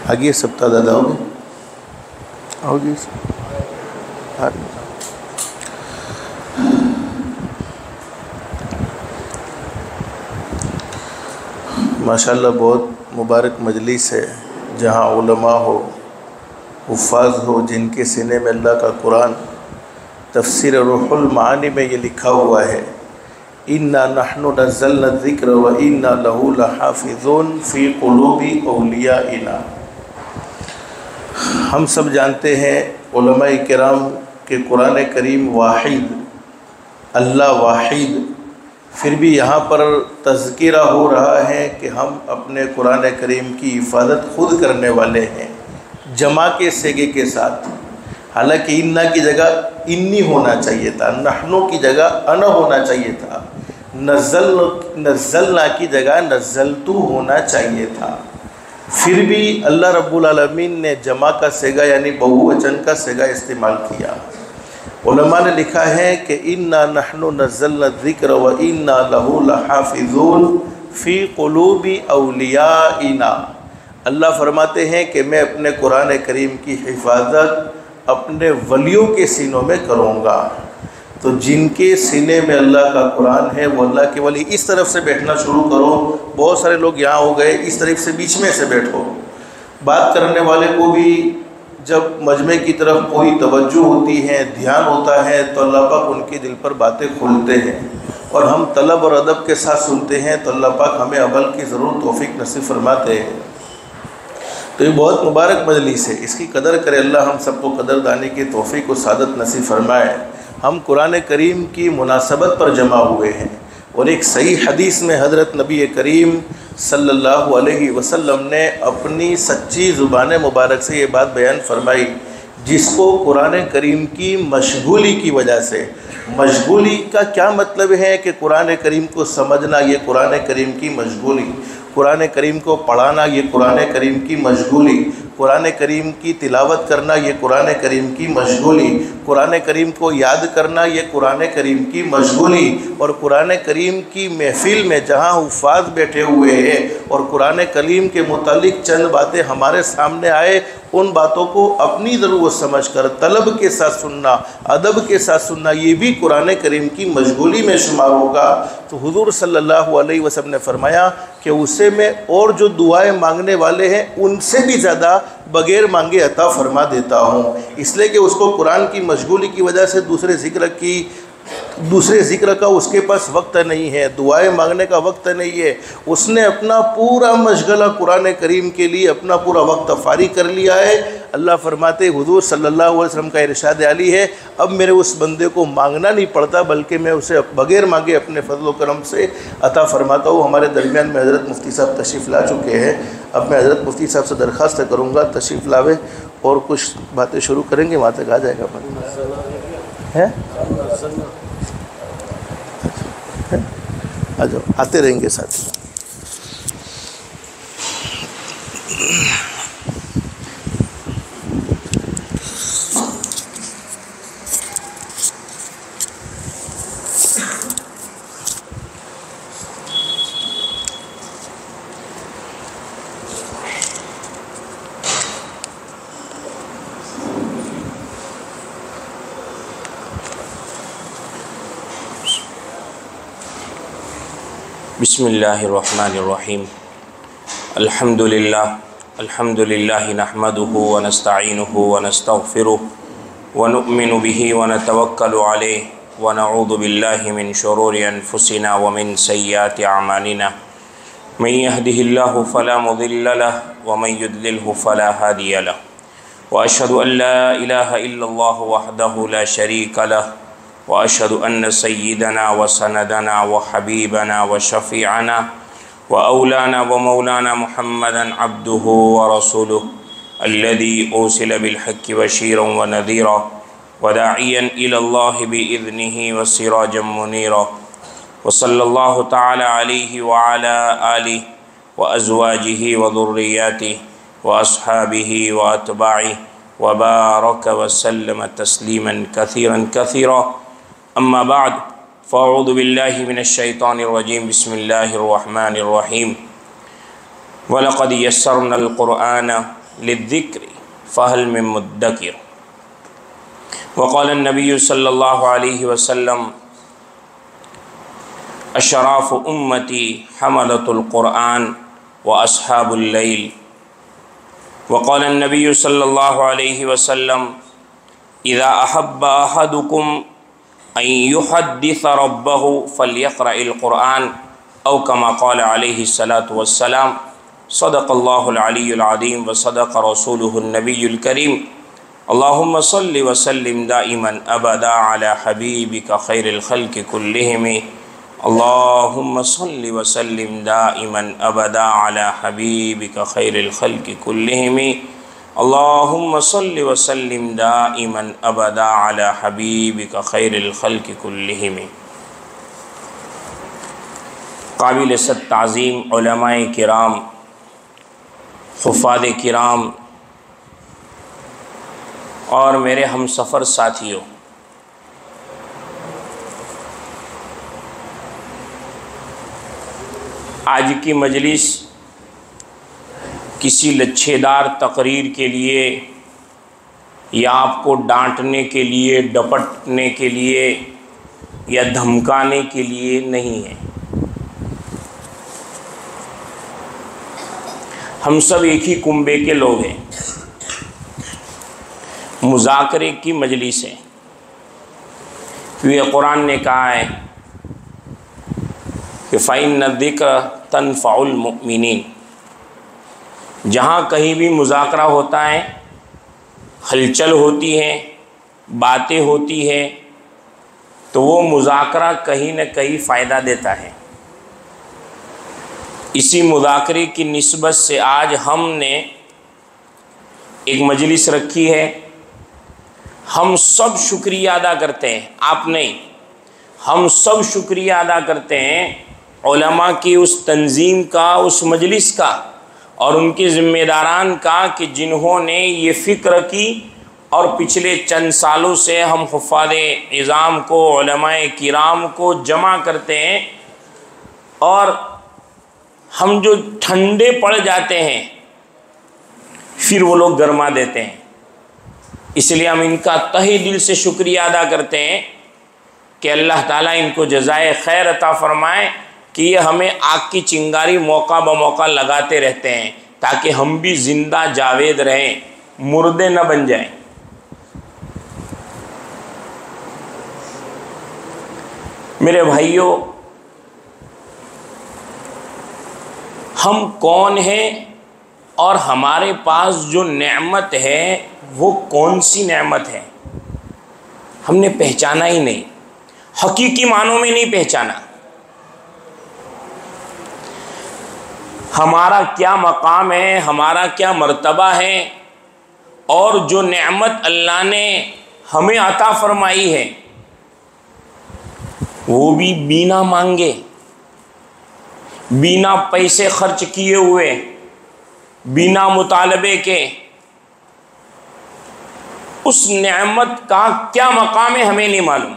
आगे सप्ताह दादा होगी माशाल्लाह बहुत मुबारक मजलिस है जहाँ उलमा हो, हुफ़ाज़ हो, जिनके सीने में अल्लाह का कुरान तफ़सीर रूहुल मानी में ये लिखा हुआ है, इन्ना नहनु नज़्ज़लना ज़िक्र व इन्ना लहू लहाफ़िज़ून फ़ी क़ुलूबि औलियाइना। हम सब जानते हैं उलमाए किराम के कुरान करीम वाहिद, अल्लाह वाहिद, फिर भी यहाँ पर तज़किरा हो रहा है कि हम अपने कुरान करीम की हिफाजत खुद करने वाले हैं, जमा के सेगे के साथ। हालांकि इन्ना की जगह इन्नी होना चाहिए था, नहनो की जगह अना होना चाहिए था, नज़्ज़लना की जगह नज़्ज़लतू होना चाहिए था। फिर भी अल्लाह रब्बुल आलमीन ने जमा का सेगा यानी बहुवचन का सेगा इस्तेमाल किया। उलमा ने लिखा है कि इन्ना नहनु नज़्ज़लना ज़िक्र व इन्ना लहू लहाफ़िज़ून फ़ी क़ुलूबि औलियाइना। अल्लाह फरमाते हैं कि मैं अपने कुरान करीम की हिफाजत अपने वलियों के सीनों में करूँगा। तो जिनके सीने में अल्लाह का कुरान है वो अल्लाह के वली। इस तरफ से बैठना शुरू करो, बहुत सारे लोग यहाँ हो गए, इस तरफ से बीच में से बैठो। बात करने वाले को भी जब मजमे की तरफ पूरी तवज्जो होती है, ध्यान होता है, तो अल्लाह पाक उनके दिल पर बातें खोलते हैं और हम तलब और अदब के साथ सुनते हैं, तो अल्लाह पाक हमें अमल की ज़रूर तौफीक नसीब फरमाते हैं। तो ये बहुत मुबारक मजलिस है, इसकी कदर करे अल्लाह हम सबको कदरदानी की तौफीक और सादत नसीब फरमाए। हम कुरान करीम की मुनासबत पर जमा हुए हैं और एक सही हदीस में हज़रत नबी करीम सल्लल्लाहु अलैहि वसल्लम ने अपनी सच्ची ज़ुबान मुबारक से ये बात बयान फरमाई, जिसको कुरान करीम की मशगूली की वजह से, मशगूली का क्या मतलब है कि कुरान करीम को समझना ये कुरान करीम की मशगूली, कुरान करीम को पढ़ाना ये कुरान करीम की मशगूली, कुरान करीम की तिलावत करना ये कुरान करीम की मशगूली, कुरान करीम को याद करना ये कुरान करीम की मशगूली, और कुरान करीम की महफिल में जहाँ हुफ़ाज़ बैठे हुए हैं और कुरान करीम के मुतालिक चंद बातें हमारे सामने आए, उन बातों को अपनी ज़रूरत समझकर तलब के साथ सुनना, अदब के साथ सुनना, ये भी कुरान करीम की मशगूली में शुमार होगा। तो हुज़ूर सल्लल्लाहु अलैहि वसल्लम ने फरमाया कि उसे मैं और जो दुआएं मांगने वाले हैं उनसे भी ज़्यादा बग़ैर मांगे अता फरमा देता हूँ, इसलिए कि उसको कुरान की मशगूली की वजह से दूसरे ज़िक्र का उसके पास वक्त नहीं है, दुआएं मांगने का वक्त नहीं है। उसने अपना पूरा मशगला कुरान करीम के लिए अपना पूरा वक्त फारिग कर लिया है। अल्लाह फरमाते, हुज़ूर सल्लल्लाहु अलैहि वसल्लम का इरशाद आली है, अब मेरे उस बंदे को मांगना नहीं पड़ता, बल्कि मैं उसे बग़ैर मांगे अपने फजल करम से अता फरमाता हूँ। हमारे दरमियान में हज़रत मुफ्ती साहब तशरीफ़ ला चुके हैं। अब मैं हज़रत मुफ्ती साहब से दरख्वास्त करूँगा तशरीफ़ लावे और कुछ बातें शुरू करेंगे, वहाँ तक आ जाएगा है। आ जाओ, आते रहेंगे साथ। बिस्मिल्लाहिर्रहमानिर्रहीम। अल्हम्दुलिल्लाह नहमदुहु व नस्तईनुहु व नस्तगफिरुहु व नु'मिनु बिही व नतवक्कलु अलैहि व नऊज़ु बिल्लाहि मिन शुरूरि अनफुसिना व मिन सय्यिआति अमालिना। मन यहदिहिल्लाहु फला मुदिल्ल लहु व मन युद्लिलहु फला हादिय लहु व अशहदु अन ला इलाहा इल्लल्लाहु वहदहु ला शरीका लहु व अशहदु अन्न सय्यिदना व सनदना व हबीबना व शफ़ीअना व औलाना व मौलाना मुहम्मदन अब्दुहु व रसूलुहु अल्लज़ी उरसिल बिलहक्कि बशीरन व नज़ीरा व दाइयन इलल्लाहि बिइज़निहि व सिराजन मुनीरा व सल्लल्लाहु तआला अलैहि व अला आलिहि व अज़वाजिहि व ज़ुर्रिय्यतिहि व अस्हाबिहि व अतबाइहि व बारक व सल्लम तस्लीमन कसीरन कसीरा। अम्मा बाद फ़अऊज़ु बिल्लाहि मिनश्शैतानिर्रजीम। बिस्मिल्लाहिर्रहमानिर्रहीम। वलक़द यस्सरनल क़ुरआन लिद्दिक्रि फ़हल मिन मुद्दकिर। वक़ाल नबी सल्लल्लाहु अलैहि वसल्लम अशराफ़ उम्मती हमलतुल क़ुरआन व अस्हाबुल लैल। वक़ाल नबी सल्लल्लाहु अलैहि वसल्लम इज़ा अहब्बा अहदुकुम अन युहद्दिस रब्बहु फ़ल्यक़रइल क़ुरआन औ कमा क़ाल अलैहि सलातु वस्सलाम। सदक़ल्लाहुल अलीयुल अज़ीम व सदक़ रसूलुहुन नबियुल करीम। अल्लाहुम्मा सल्लि व सल्लिम दाइमन अबदा अला हबीबिका खैरिल खल्क़ि कुल्लिहिम। अल्लाहुम्मा सल्लि व सल्लिम दाइमन अबदा अला हबीबिका खैरिल खल्क़ि कुल्लिहिम। अल्लाहुम्मा सल्लि व सल्लिम दाइमन अबदा अला हबीबिका खैरिल खल्क़ि कुल्लिहिम। काबिल ताज़ीम उलमाए किराम, हुफ़ाज़े किराम और मेरे हम सफ़र साथियों, आज की मजलिस किसी लच्छेदार तकरीर के लिए या आपको डांटने के लिए, डपटने के लिए या धमकाने के लिए नहीं है। हम सब एक ही कुंबे के लोग हैं। मुज़ाकरे की मजलिस है। क्योंकि कुरान ने कहा है कि फ़इन्न ज़िक्र तनफ़उल मुमिनीन। जहाँ कहीं भी मुज़ाकरा होता है, हलचल होती है, बातें होती है, तो वो मुज़ाकरा कहीं न कहीं फ़ायदा देता है। इसी मुज़ाकरे की निस्बत से आज हमने एक मजलिस रखी है। हम सब शुक्रिया अदा करते हैं, आप नहीं, हम सब शुक्रिया अदा करते हैं उलमा की, उस तंजीम का, उस मजलिस का और उनके ज़िम्मेदारान का कि जिन्होंने ये फ़िक्र की और पिछले चंद सालों से हम हुफ़ाज़े इज़ाम को, उलमाए किराम को जमा करते हैं और हम जो ठंडे पड़ जाते हैं फिर वो लोग गरमा देते हैं। इसलिए हम इनका तहे दिल से शुक्रिया अदा करते हैं कि अल्लाह ताला इनको जज़ाए खैर अता फ़रमाए कि ये हमें आग की चिंगारी मौका ब मौका लगाते रहते हैं ताकि हम भी ज़िंदा जावेद रहें, मुर्दे न बन जाएं। मेरे भाइयों, हम कौन हैं और हमारे पास जो नेमत है वो कौन सी नेमत है, हमने पहचाना ही नहीं, हकीकी मानों में नहीं पहचाना। हमारा क्या मकाम है, हमारा क्या मर्तबा है और जो नेमत अल्लाह ने हमें अता फरमाई है वो भी बिना मांगे, बिना पैसे खर्च किए हुए, बिना मुतालबे के, उस नेमत का क्या मकाम है हमें नहीं मालूम।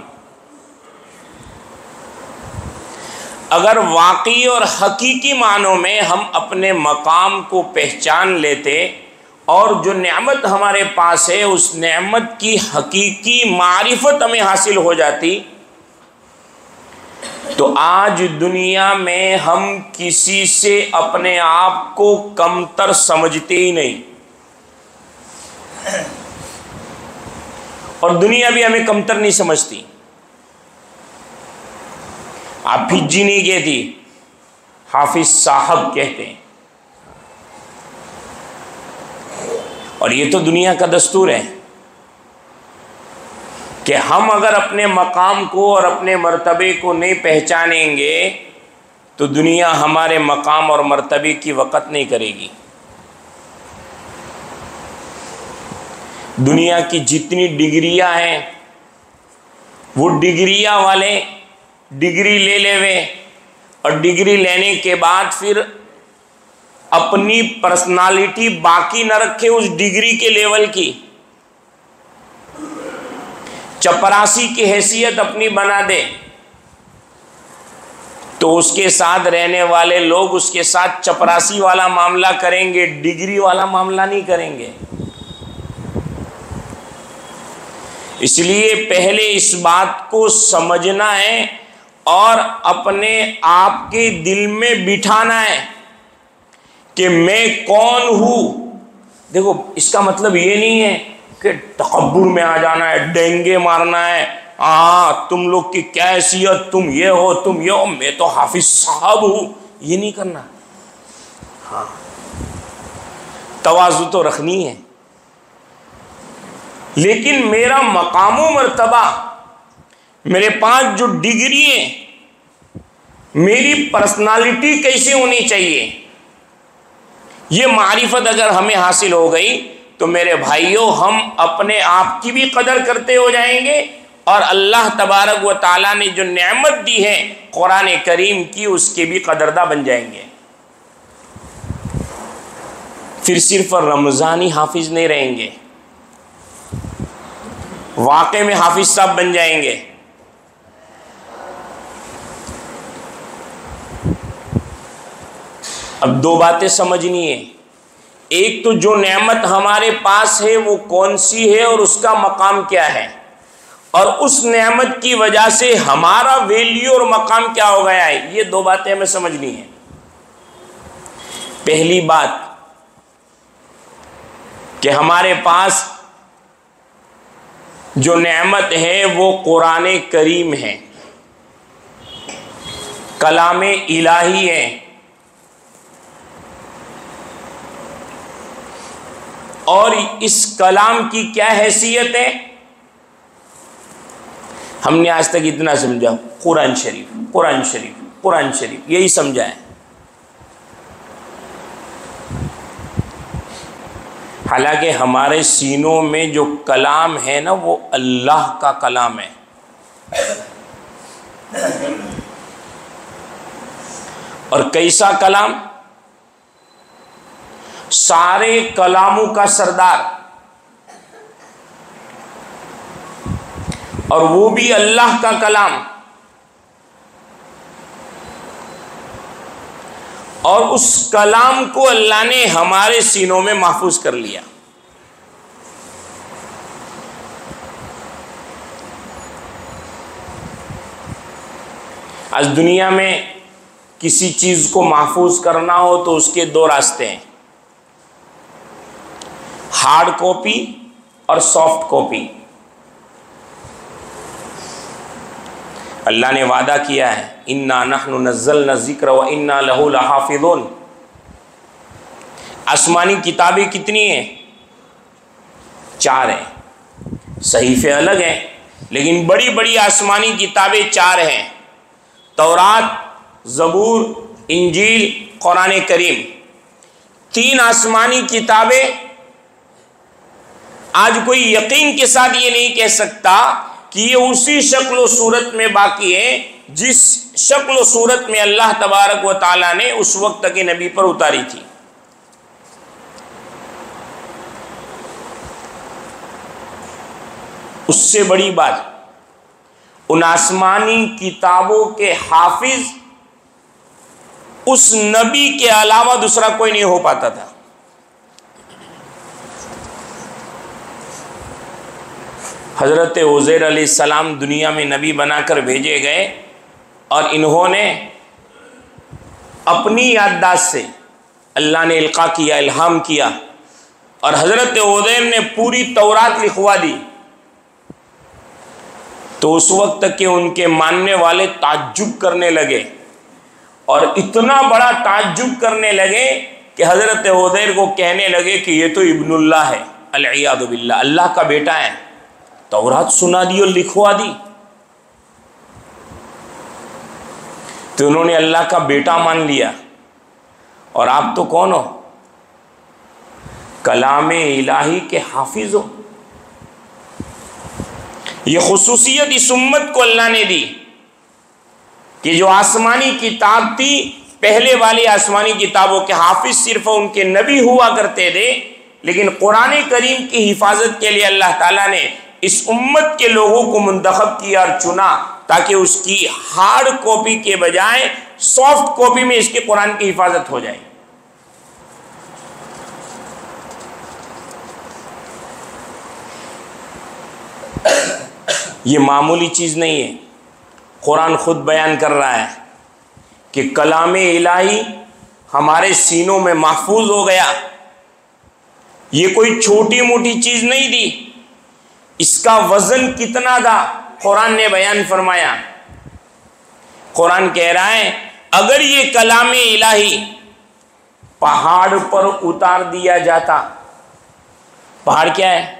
अगर वाकई और हकीकी मानों में हम अपने मकाम को पहचान लेते और जो नेमत हमारे पास है उस नेमत की हकीकी मारिफत हमें हासिल हो जाती तो आज दुनिया में हम किसी से अपने आप को कमतर समझते ही नहीं और दुनिया भी हमें कमतर नहीं समझती। आप फिजी नहीं गए थी, हाफिज साहब कहते हैं, और ये तो दुनिया का दस्तूर है कि हम अगर अपने मकाम को और अपने मर्तबे को नहीं पहचानेंगे तो दुनिया हमारे मकाम और मर्तबे की वक़्त नहीं करेगी। दुनिया की जितनी डिग्रियां हैं वो डिग्रियां वाले डिग्री ले लेवे और डिग्री लेने के बाद फिर अपनी पर्सनालिटी बाकी न रखे उस डिग्री के लेवल की, चपरासी की हैसियत अपनी बना दे तो उसके साथ रहने वाले लोग उसके साथ चपरासी वाला मामला करेंगे, डिग्री वाला मामला नहीं करेंगे। इसलिए पहले इस बात को समझना है और अपने आप के दिल में बिठाना है कि मैं कौन हूं। देखो, इसका मतलब ये नहीं है कि तकब्बुर में आ जाना है, डेंगे मारना है, तुम लोग की क्या हैसियत, तुम ये हो, तुम ये हो, मैं तो हाफिज साहब हूं, ये नहीं करना। हाँ, तवाज़ु तो रखनी है, लेकिन मेरा मकाम मर्तबा, मेरे पास जो डिग्री है, मेरी पर्सनालिटी कैसे होनी चाहिए, ये मारिफत अगर हमें हासिल हो गई तो मेरे भाइयों, हम अपने आप की भी कदर करते हो जाएंगे और अल्लाह तबारक व ताला ने जो नेमत दी है कुरान करीम की, उसके भी कदरदा बन जाएंगे। फिर सिर्फ रमज़ानी हाफिज नहीं रहेंगे, वाकई में हाफिज साहब बन जाएंगे। अब दो बातें समझनी है। एक तो जो नेमत हमारे पास है वो कौन सी है और उसका मकाम क्या है, और उस नेमत की वजह से हमारा वैल्यू और मकाम क्या हो गया है, ये दो बातें हमें समझनी है। पहली बात कि हमारे पास जो नेमत है वो कुरान करीम है, कलाम इलाही है, और इस कलाम की क्या हैसियत है हमने आज तक इतना समझा, कुरान शरीफ, कुरान शरीफ, कुरान शरीफ, यही समझा है। हालांकि हमारे सीनों में जो कलाम है ना, वो अल्लाह का कलाम है। और कैसा कलाम? सारे कलामों का सरदार, और वो भी अल्लाह का कलाम, और उस कलाम को अल्लाह ने हमारे सीनों में महफूज कर लिया। आज दुनिया में किसी चीज को महफूज करना हो तो उसके दो रास्ते हैं, हार्ड कॉपी और सॉफ्ट कॉपी। अल्लाह ने वादा किया है, इन्ना नहनु नज़्ज़लना ज़िक्र व इन्ना लहू लहाफ़िज़ून। आसमानी किताबें कितनी हैं? 4 हैं। सहीफ़े अलग हैं, लेकिन बड़ी बड़ी आसमानी किताबें 4 हैं, तौरात, ज़बूर, इंजील, कुरान करीम। 3 आसमानी किताबें। आज कोई यकीन के साथ ये नहीं कह सकता कि ये उसी शक्ल सूरत में बाकी है जिस शक्ल सूरत में अल्लाह तबारक व ताला ने उस वक्त के नबी पर उतारी थी। उससे बड़ी बात, उन आसमानी किताबों के हाफिज उस नबी के अलावा दूसरा कोई नहीं हो पाता था। हज़रत उज़ैर अलैहिस्सलाम दुनिया में नबी बनाकर भेजे गए और इन्होंने अपनी याददाश्त से अल्लाह ने इल्का किया, इल्हाम किया, और हज़रत उज़ैर ने पूरी तौरात लिखवा दी। तो उस वक्त के उनके मानने वाले ताज्जुब करने लगे, और इतना बड़ा ताज्जुब करने लगे कि हज़रत उज़ैर को कहने लगे कि ये तो इब्नुल्लाह है, अल-इयादु बिल्लाह, अल्लाह का बेटा है। तौरात सुना दी और लिखवा दी, तो उन्होंने अल्लाह का बेटा मान लिया। और आप तो कौन हो? कलाम इलाही के हाफिज हो। ये खुसूसियत इस उम्मत को अल्लाह ने दी कि जो आसमानी किताब थी, पहले वाली आसमानी किताबों के हाफिज सिर्फ उनके नबी हुआ करते थे, लेकिन कुरान करीम की हिफाजत के लिए अल्लाह ताला ने इस उम्मत के लोगों को मुंतखब किया और चुना, ताकि उसकी हार्ड कॉपी के बजाय सॉफ्ट कॉपी में इसके कुरान की हिफाजत हो जाए। ये मामूली चीज नहीं है। कुरान खुद बयान कर रहा है कि कलामे इलाही हमारे सीनों में महफूज हो गया। ये कोई छोटी मोटी चीज नहीं थी, इसका वजन कितना था कुरान ने बयान फरमाया। कुरान कह रहा है अगर ये कलामे इलाही पहाड़ पर उतार दिया जाता। पहाड़ क्या है?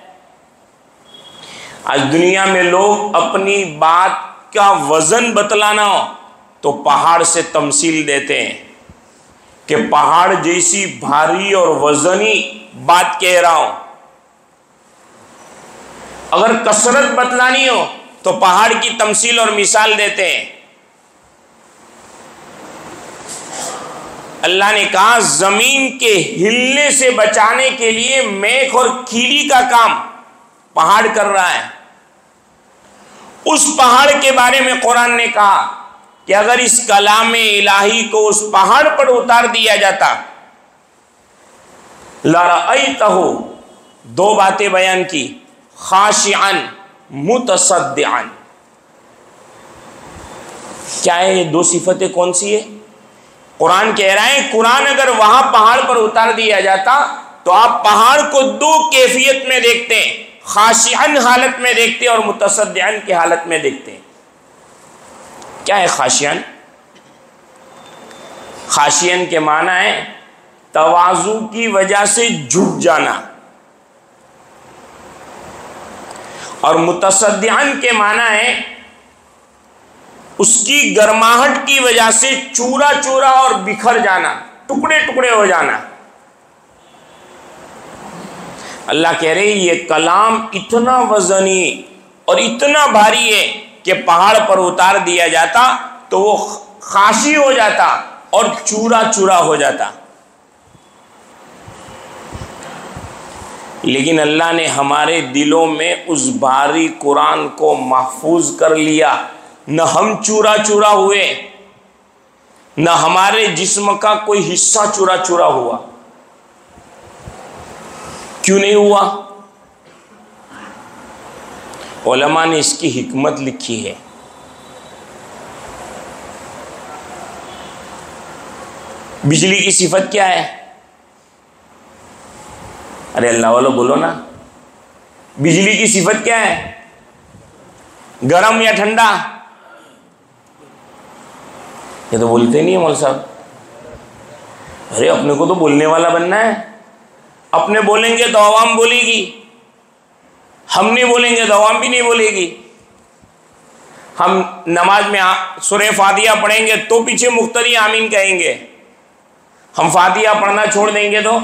आज दुनिया में लोग अपनी बात का वजन बतलाना हो तो पहाड़ से तमसील देते हैं कि पहाड़ जैसी भारी और वजनी बात कह रहा हूं। अगर कसरत बतलानी हो तो पहाड़ की तमसील और मिसाल देते हैं। अल्लाह ने कहा जमीन के हिलने से बचाने के लिए मेख और कीली का काम पहाड़ कर रहा है। उस पहाड़ के बारे में कुरान ने कहा कि अगर इस कलामे इलाही को उस पहाड़ पर उतार दिया जाता, लरअयतहु, दो बातें बयान की, खाशिअन मुतसद्दिअन। क्या है ये दो सिफतें? कौन सी है? कुरान कह रहा है कुरान अगर वहां पहाड़ पर उतार दिया जाता तो आप पहाड़ को दो कैफियत में देखते हैं, खाशिअन हालत में देखते और मुतसद्दिअन की हालत में देखते हैं। क्या है खाशिअन? खाशिअन के माना है तवाज़ु की वजह से झुक जाना, और मुतसद्दिअन के माना है उसकी गर्माहट की वजह से चूरा चूरा और बिखर जाना, टुकड़े टुकड़े हो जाना। अल्लाह कह रहे ये कलाम इतना वजनी और इतना भारी है कि पहाड़ पर उतार दिया जाता तो वो खाशी हो जाता और चूरा चूरा हो जाता। लेकिन अल्लाह ने हमारे दिलों में उस भारी कुरान को महफूज कर लिया। न हम चूरा चूरा हुए, न हमारे जिस्म का कोई हिस्सा चूरा चूरा हुआ। क्यों नहीं हुआ? उलमा ने इसकी हिकमत लिखी है। बिजली की सिफत क्या है? अरे अल्लाह वालों बोलो ना, बिजली की सिफत क्या है? गरम या ठंडा? ये तो बोलते नहीं है मौलवी साहब। अरे अपने को तो बोलने वाला बनना है। अपने बोलेंगे तो आवाम बोलेगी, हम नहीं बोलेंगे तो आवाम भी नहीं बोलेगी। हम नमाज में सूरह फातिहा पढ़ेंगे तो पीछे मुख्तरी आमीन कहेंगे, हम फातिहा पढ़ना छोड़ देंगे तो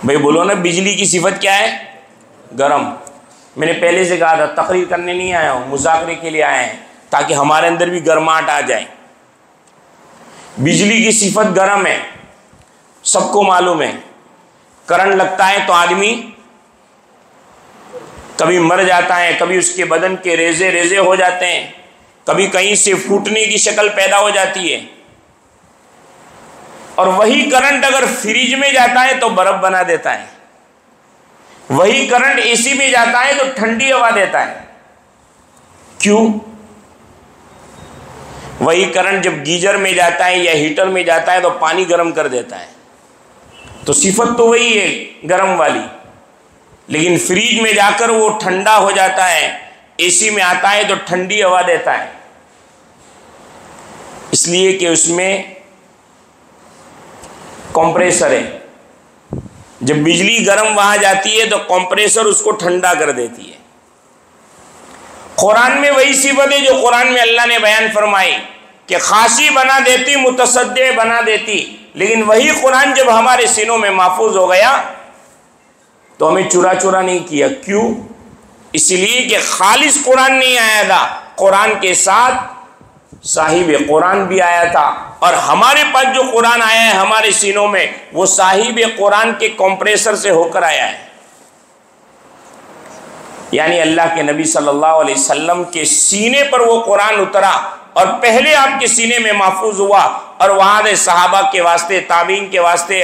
भाई बोलो ना। बिजली की सिफत क्या है? गरम। मैंने पहले से कहा था तकरीर करने नहीं आया हूँ, मुज़ाकरे के लिए आए हैं ताकि हमारे अंदर भी गर्माहट आ जाए। बिजली की सिफत गरम है, सबको मालूम है। करंट लगता है तो आदमी कभी मर जाता है, कभी उसके बदन के रेजे रेजे हो जाते हैं, कभी कहीं से फूटने की शक्ल पैदा हो जाती है। और वही करंट अगर फ्रिज में जाता है तो बर्फ बना देता है, वही करंट एसी में जाता है तो ठंडी हवा देता है। क्यों? वही करंट जब गीजर में जाता है या हीटर में जाता है तो पानी गर्म कर देता है। तो सिफत तो वही है गर्म वाली, लेकिन फ्रिज में जाकर वो ठंडा हो जाता है, एसी में आता है तो ठंडी हवा देता है। इसलिए कि उसमें कंप्रेसर है। जब बिजली गर्म वहां जाती है तो कंप्रेसर उसको ठंडा कर देती है। कुरान में वही सिफत है जो कुरान में अल्लाह ने बयान फरमाई कि खासी बना देती, मुतसद्दे बना देती। लेकिन वही कुरान जब हमारे सीनों में महफूज हो गया तो हमें चुरा चुरा नहीं किया। क्यों? इसलिए कि खालिस कुरान नहीं आया था, कुरान के साथ साहिब कुरान भी आया था। और हमारे पास जो कुरान आया है हमारे सीनों में, वो साहिब कुरान के कंप्रेसर से होकर आया है। यानी अल्लाह के नबी सल्लल्लाहु अलैहि वसल्लम के सीने पर वो कुरान उतरा और पहले आपके सीने में महफूज हुआ और वहाँ से सहाबा के वास्ते, ताबीन के वास्ते,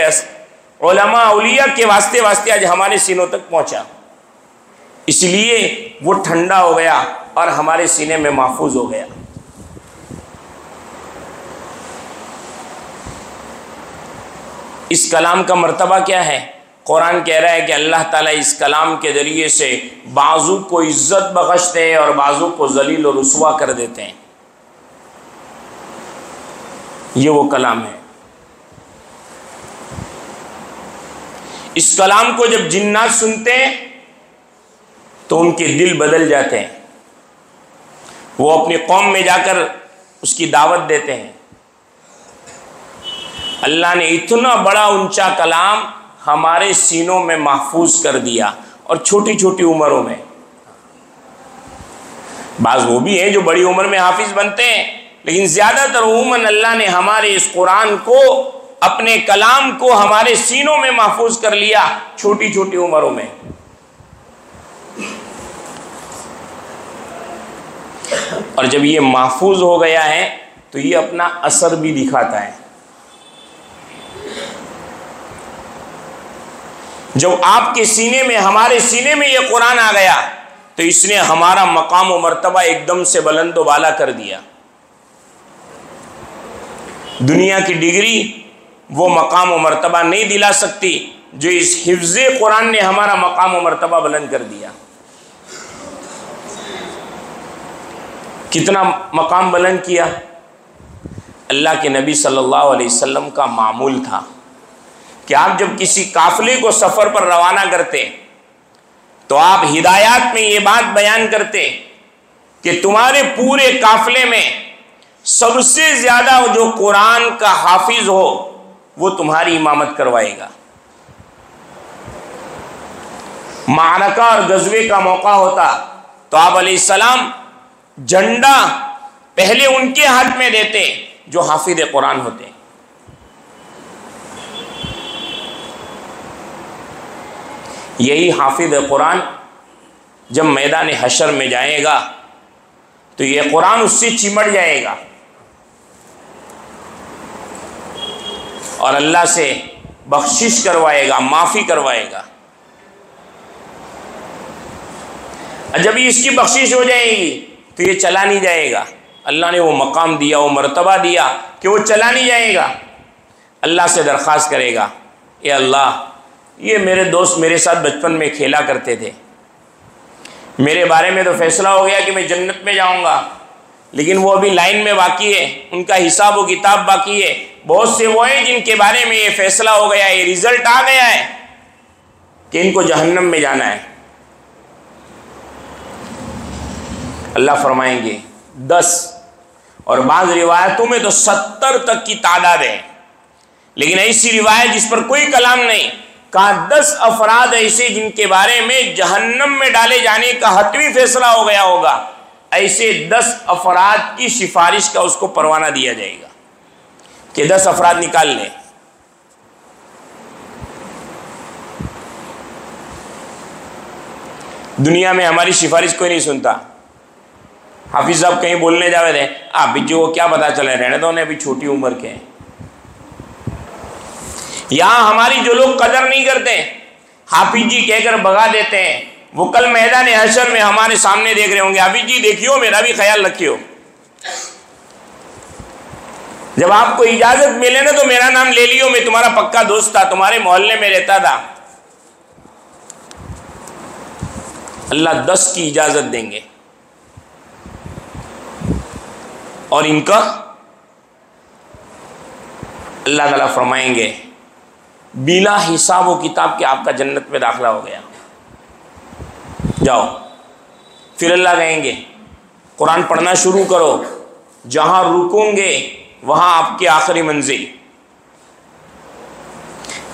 उलमा औलिया के वास्ते वास्ते आज हमारे सीनों तक पहुँचा। इसलिए वो ठंडा हो गया और हमारे सीने में महफूज हो गया। इस कलाम का मर्तबा क्या है? कुरान कह रहा है कि अल्लाह ताला इस कलाम के ज़रिए से बाजू को इज्जत बख्शते हैं और बाजू को जलील और रुसवा कर देते हैं। ये वो कलाम है। इस कलाम को जब जिन्नात सुनते हैं तो उनके दिल बदल जाते हैं, वो अपनी कौम में जाकर उसकी दावत देते हैं। अल्लाह ने इतना बड़ा ऊंचा कलाम हमारे सीनों में महफूज कर दिया और छोटी छोटी उम्रों में। बाज़ वो भी हैं जो बड़ी उम्र में हाफिज बनते हैं, लेकिन ज़्यादातर उमूमन अल्लाह ने हमारे इस कुरान को, अपने कलाम को हमारे सीनों में महफूज कर लिया छोटी छोटी उम्रों में। और जब ये महफूज हो गया है तो ये अपना असर भी दिखाता है। जब आपके सीने में, हमारे सीने में ये कुरान आ गया तो इसने हमारा मकाम और मर्तबा एकदम से बुलंद व बाला कर दिया। दुनिया की डिग्री वो मकाम और मर्तबा नहीं दिला सकती जो इस हिफ्ज़े कुरान ने हमारा मकाम और मर्तबा बुलंद कर दिया। कितना मकाम बुलंद किया? अल्लाह के नबी सल्लल्लाहु अलैहि वसल्लम का मामूल था कि आप जब किसी काफिले को सफ़र पर रवाना करते तो आप हिदायत में ये बात बयान करते कि तुम्हारे पूरे काफिले में सबसे ज़्यादा जो कुरान का हाफिज हो वो तुम्हारी इमामत करवाएगा। मारका और गज़वे का मौका होता तो आप अलैहिस्सलाम झंडा पहले उनके हाथ में देते जो हाफिज कुरान होते। यही हाफिज कुरान जब मैदान हशर में जाएगा तो यह कुरान उससे चिमट जाएगा और अल्लाह से बख्शिश करवाएगा, माफ़ी करवाएगा। जब इसकी बख्शिश हो जाएगी तो ये चला नहीं जाएगा। अल्लाह ने वो मकाम दिया, वो मर्तबा दिया कि वो चला नहीं जाएगा। अल्लाह से दरख्वास्त करेगा, ए अल्लाह, ये मेरे दोस्त मेरे साथ बचपन में खेला करते थे, मेरे बारे में तो फैसला हो गया कि मैं जन्नत में जाऊंगा, लेकिन वो अभी लाइन में बाकी है, उनका हिसाब व किताब बाकी है। बहुत से वो हैं जिनके बारे में ये फैसला हो गया है, ये रिजल्ट आ गया है कि इनको जहन्नम में जाना है। अल्लाह फरमाएंगे 10 और बाज़ रिवायतों में तो 70 तक की तादाद है, लेकिन ऐसी रिवायत जिस पर कोई कलाम नहीं, कहा 10 अफराद ऐसे जिनके बारे में जहन्नम में डाले जाने का हतमी फैसला हो गया होगा। ऐसे 10 अफराद की सिफारिश का उसको परवाना दिया जाएगा कि 10 अफराद निकाल ले। दुनिया में हमारी सिफारिश कोई नहीं सुनता। हाफिज साहब कहीं बोलने जावे थे, आप बिज्जू को क्या पता चले, रहने दो, उन्हें अभी छोटी उम्र के हैं। यहां हमारी जो लोग कदर नहीं करते, हाफिज जी कहकर भगा देते हैं, वो कल मैदान हशर में हमारे सामने देख रहे होंगे, हाफिज जी देखियो, मेरा भी ख्याल रखियो। जब आपको इजाजत मिले ना तो मेरा नाम ले लियो, मैं तुम्हारा पक्का दोस्त था, तुम्हारे मोहल्ले में रहता था। अल्लाह 10 की इजाजत देंगे और इनका अल्लाह ताला फरमाएंगे बिना हिसाब व किताब के आपका जन्नत में दाखिला हो गया, जाओ। फिर अल्लाह कहेंगे कुरान पढ़ना शुरू करो, जहां रुकोगे वहां आपकी आखिरी मंजिल।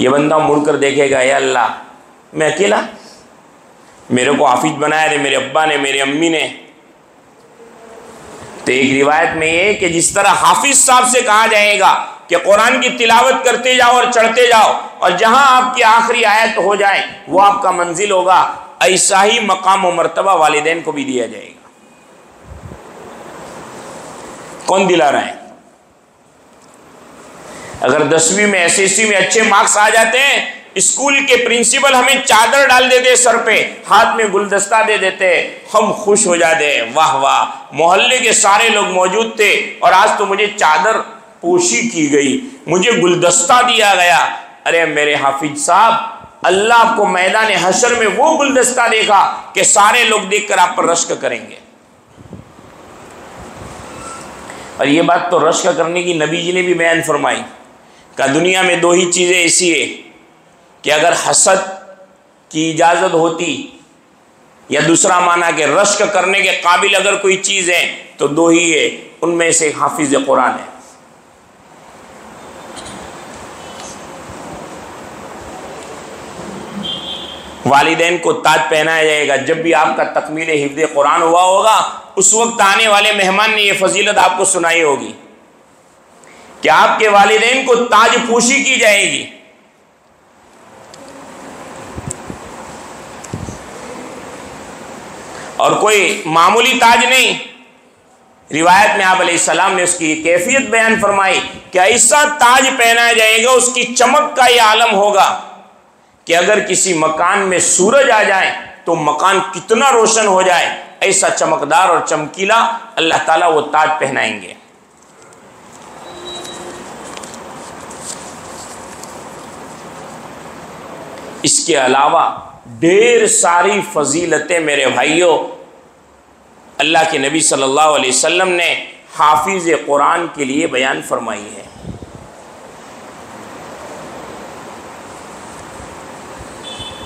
ये बंदा मुड़कर देखेगा, या अल्लाह, मैं अकेला, मेरे को हाफिज बनाया थे मेरे अब्बा ने, मेरी अम्मी ने। तो एक रिवायत में ये कि जिस तरह हाफिज साहब से कहा जाएगा कि कुरान की तिलावत करते जाओ और चढ़ते जाओ और जहां आपकी आखिरी आयत हो जाए वो आपका मंजिल होगा, ऐसा ही मकाम व मर्तबा वालिदैन को भी दिया जाएगा। कौन दिला रहा है? अगर 10वीं में एसएससी में अच्छे मार्क्स आ जाते हैं, स्कूल के प्रिंसिपल हमें चादर डाल देते सर पे, हाथ में गुलदस्ता दे देते, हम खुश हो जाते, वाह वाह, मोहल्ले के सारे लोग मौजूद थे और आज तो मुझे चादर पोशी की गई, मुझे गुलदस्ता दिया गया। अरे मेरे हाफिज साहब, अल्लाह आपको मैदान हशर में वो गुलदस्ता देखा कि सारे लोग देखकर आप पर रश्क करेंगे। और ये बात तो रश्क करने की नबी जी ने भी बयान फरमाई कि दुनिया में 2 ही चीज़ें ऐसी है कि अगर हसद की इजाज़त होती, या दूसरा माना कि रश्क करने के काबिल अगर कोई चीज़ है तो 2 ही है, उनमें से एक हाफिज कुरान है। वालिदैन को ताज पहनाया जाएगा। जब भी आपका तकमील हिफ्ज़ कुरान हुआ होगा, उस वक्त आने वाले मेहमान ने यह फजीलत आपको सुनाई होगी कि आपके वालिदैन को ताज पोशी की जाएगी। और कोई मामूली ताज नहीं। रिवायत में आप अलैहिस्सलाम ने उसकी कैफियत बयान फरमाई कि ऐसा ताज पहनाया जाएगा, उसकी चमक का यह आलम होगा कि अगर किसी मकान में सूरज आ जाए तो मकान कितना रोशन हो जाए, ऐसा चमकदार और चमकीला अल्लाह ताला वो ताज पहनाएंगे। इसके अलावा ढेर सारी फजीलतें मेरे भाइयों अल्लाह के नबी सल्लल्लाहु अलैहि वसल्लम ने हाफिज कुरान के लिए बयान फरमाई है।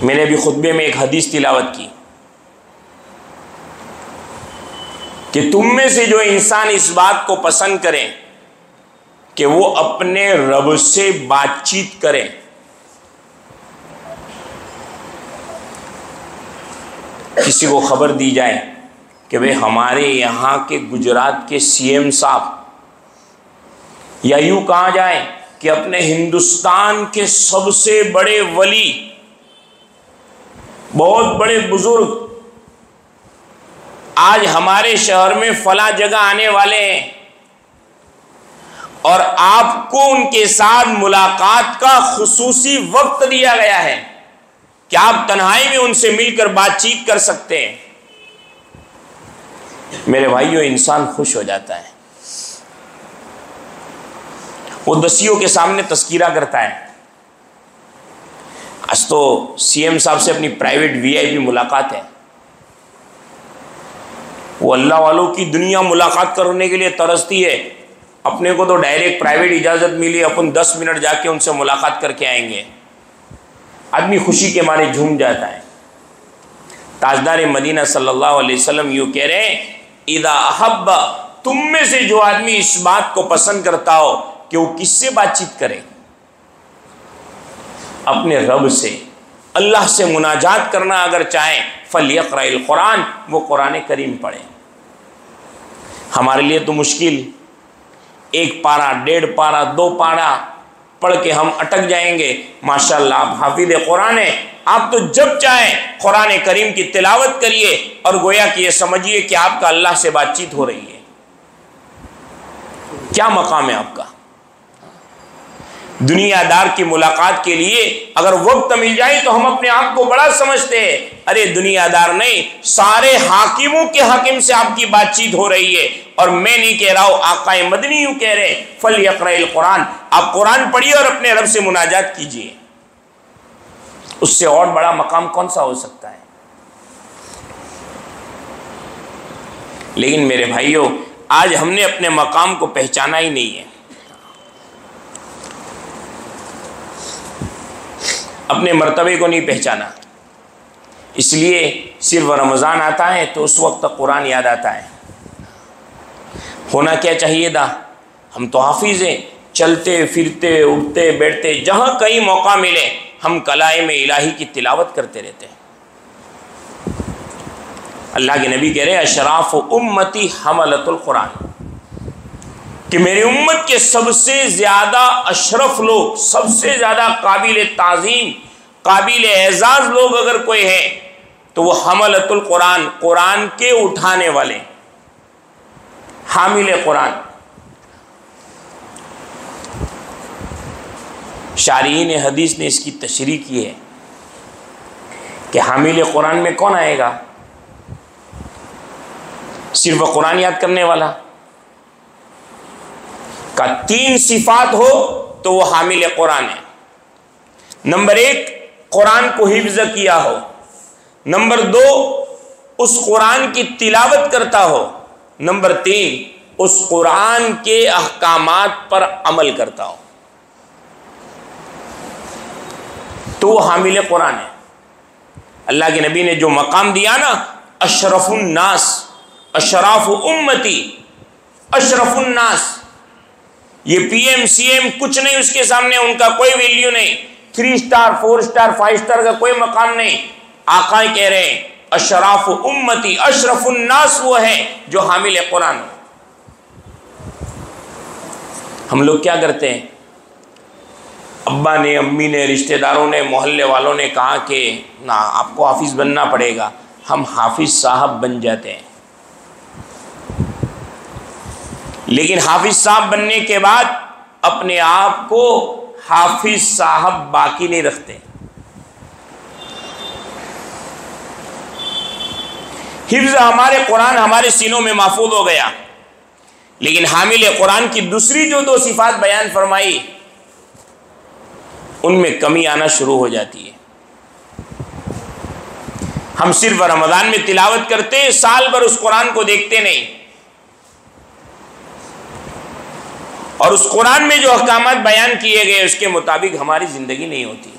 मैंने भी खुतबे में एक हदीस तिलावत की कि तुम में से जो इंसान इस बात को पसंद करें कि वो अपने रब से बातचीत करें, किसी को खबर दी जाए कि भाई हमारे यहाँ के गुजरात के सीएम साहब, या यूँ कहा जाए कि अपने हिंदुस्तान के सबसे बड़े वली, बहुत बड़े बुजुर्ग आज हमारे शहर में फला जगह आने वाले हैं और आपको उनके साथ मुलाकात का खुसूसी वक्त दिया गया है कि आप तन्हाई में उनसे मिलकर बातचीत कर सकते हैं। मेरे भाइयों, इंसान खुश हो जाता है, वो दसियों के सामने तस्कीरा करता है। आज तो सीएम साहब से अपनी प्राइवेट वीआईपी मुलाकात है। वो अल्लाह वालों की दुनिया मुलाकात करने के लिए तरसती है। अपने को तो डायरेक्ट प्राइवेट इजाज़त मिली, अपन 10 मिनट जाके उनसे मुलाकात करके आएंगे। आदमी खुशी के मारे झूम जाता है। ताजदार मदीना सल्लल्लाहु अलैहि वसल्लम यूँ कह रहे हैं, इदा अहब्बा, तुम में से जो आदमी इस बात को पसंद करता हो कि वो किससे बातचीत करे, अपने रब से, अल्लाह से मुनाजात करना अगर चाहे, फलयक़राइल कुरान, वो कुरान करीम पढ़े। हमारे लिए तो मुश्किल 1 पारा, 1.5 पारा, 2 पारा पढ़ के हम अटक जाएंगे। माशाअल्लाह आप हाफिज़ कुरान है, आप तो जब चाहे कुरान करीम की तिलावत करिए और गोया कि ये समझिए कि आपका अल्लाह से बातचीत हो रही है। क्या मकाम है आपका? दुनियादार की मुलाकात के लिए अगर वक्त मिल जाए तो हम अपने आप को बड़ा समझते हैं। अरे दुनियादार नहीं, सारे हाकिमों के हाकिम से आपकी बातचीत हो रही है। और मैं नहीं कह रहा हूं, आकाए मदनी यूं कह रहे, फलयक़राइल कुरान, आप कुरान पढ़िए और अपने रब से मुनाजात कीजिए। उससे और बड़ा मकाम कौन सा हो सकता है? लेकिन मेरे भाइयों, आज हमने अपने मकाम को पहचाना ही नहीं है। अपने मर्तबे को नहीं पहचाना, इसलिए सिर्फ रमज़ान आता है तो उस वक्त तक कुरान याद आता है। होना क्या चाहिए था? हम तो हाफिज़ हैं, चलते फिरते उठते बैठते जहाँ कहीं मौका मिले हम कलाए इलाही की तिलावत करते रहते हैं। अल्लाह के नबी कह रहे हैं, अशराफ उम्मती हमलतुल कुरान, कि मेरी उम्मत के सबसे ज़्यादा अशरफ लोग, सबसे ज़्यादा काबिल ताज़ीम, काबिल एजाज़ लोग अगर कोई है तो वो हमलतुल कुरान, कुरान के उठाने वाले, हामिल कुरान। शारीन हदीस ने इसकी तशरीह की है कि हामिल कुरान में कौन आएगा? सिर्फ कुरान याद करने वाला। का 3 सिफात हो तो वो हामिल कुरान है। नंबर 1, कुरान को हिफ्ज किया हो। नंबर 2, उस कुरान की तिलावत करता हो। नंबर 3, उस कुरान के अहकामात पर अमल करता हो, तो वो हामिल कुरान है। अल्लाह के नबी ने जो मकाम दिया ना, अशरफुन नास, अशराफ उम्मती, अशरफुन नास, ये पीएम सीएम कुछ नहीं उसके सामने, उनका कोई वैल्यू नहीं। 3 स्टार 4 स्टार 5 स्टार का कोई मकाम नहीं। आका कह रहे हैं अशराफ उम्मती, अशरफुन नास वो है जो हामिल कुरान। हम लोग क्या करते हैं? अब्बा ने, अम्मी ने, रिश्तेदारों ने, मोहल्ले वालों ने कहा कि ना आपको हाफिज़ बनना पड़ेगा, हम हाफिज़ साहब बन जाते हैं। लेकिन हाफिज़ साहब बनने के बाद अपने आप को हाफिज़ साहब बाकी नहीं रखते। हिफ्ज़ हमारे कुरान हमारे सीनों में महफूज हो गया, लेकिन हामिल कुरान की दूसरी जो 2 सिफात बयान फरमाई, उनमें कमी आना शुरू हो जाती है। हम सिर्फ रमज़ान में तिलावत करते हैं, साल भर उस कुरान को देखते नहीं, और उस कुरान में जो अहकामात बयान किए गए उसके मुताबिक हमारी जिंदगी नहीं होती।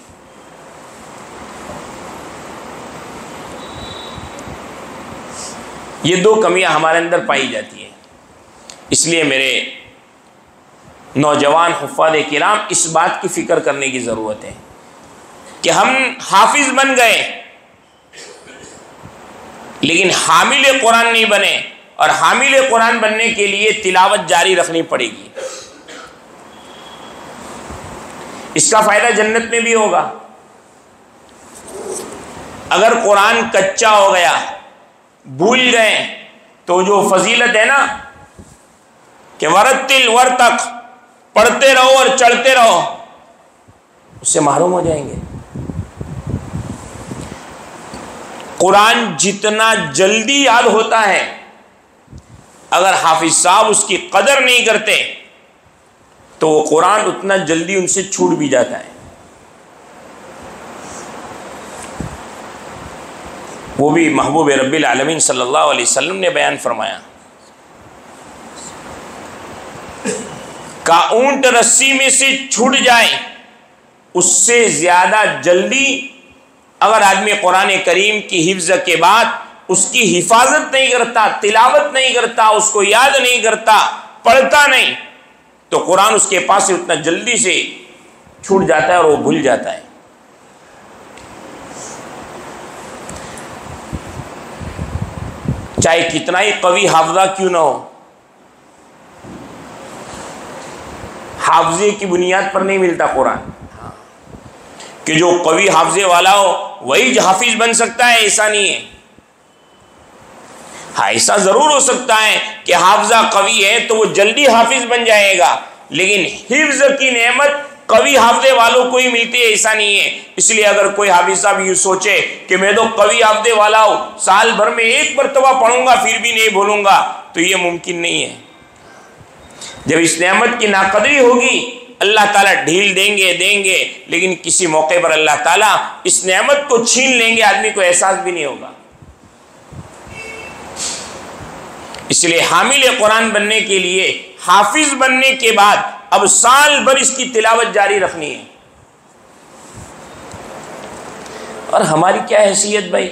ये 2 कमियां हमारे अंदर पाई जाती हैं। इसलिए मेरे नौजवान हुफ़ाज़ किराम, इस बात की फ़िक्र करने की ज़रूरत है कि हम हाफिज़ बन गए लेकिन हामिल कुरान नहीं बने, और हामिल कुरान बनने के लिए तिलावत जारी रखनी पड़ेगी। इसका फ़ायदा जन्नत में भी होगा। अगर कुरान कच्चा हो गया, भूल गए, तो जो फजीलत है ना कि वरतिल वर्तक, पढ़ते रहो और चढ़ते रहो, उससे महरूम हो जाएंगे। कुरान जितना जल्दी याद होता है, अगर हाफिज साहब उसकी कदर नहीं करते तो वो कुरान उतना जल्दी उनसे छूट भी जाता है। वो भी महबूब रब्बिल आलमीन सल्लल्लाहु अलैहि वसल्लम ने बयान फरमाया, का ऊंट रस्सी में से छूट जाए उससे ज़्यादा जल्दी अगर आदमी कुरान करीम की हिफ्ज़ के बाद उसकी हिफाजत नहीं करता, तिलावत नहीं करता, उसको याद नहीं करता, पढ़ता नहीं, तो कुरान उसके पास से उतना जल्दी से छूट जाता है और वो भूल जाता है। चाहे कितना ही कवि हाफजा क्यों ना हो, हाफजे की बुनियाद पर नहीं मिलता कुरान कि जो कवि हाफजे वाला हो वही हाफिज बन सकता है, ऐसा नहीं है। हाँ, ऐसा जरूर हो सकता है कि हाफजा कवि है तो वो जल्दी हाफिज बन जाएगा, लेकिन हिफ्ज की नेमत कवि हाफजे वालों को ही मिलती है, ऐसा नहीं है। इसलिए अगर कोई हाफिज साहब यूँ सोचे कि मैं तो कवि हाफजे वाला हूँ, साल भर में 1 मरतबा पढ़ूंगा फिर भी नहीं भूलूंगा, तो ये मुमकिन नहीं है। जब इस नेमत की नाकदरी होगी अल्लाह ताला ढील देंगे, लेकिन किसी मौके पर अल्लाह ताला इस नेमत को छीन लेंगे, आदमी को एहसास भी नहीं होगा। इसलिए हामिल कुरान बनने के लिए, हाफिज बनने के बाद अब साल भर इसकी तिलावत जारी रखनी है। और हमारी क्या हैसियत भाई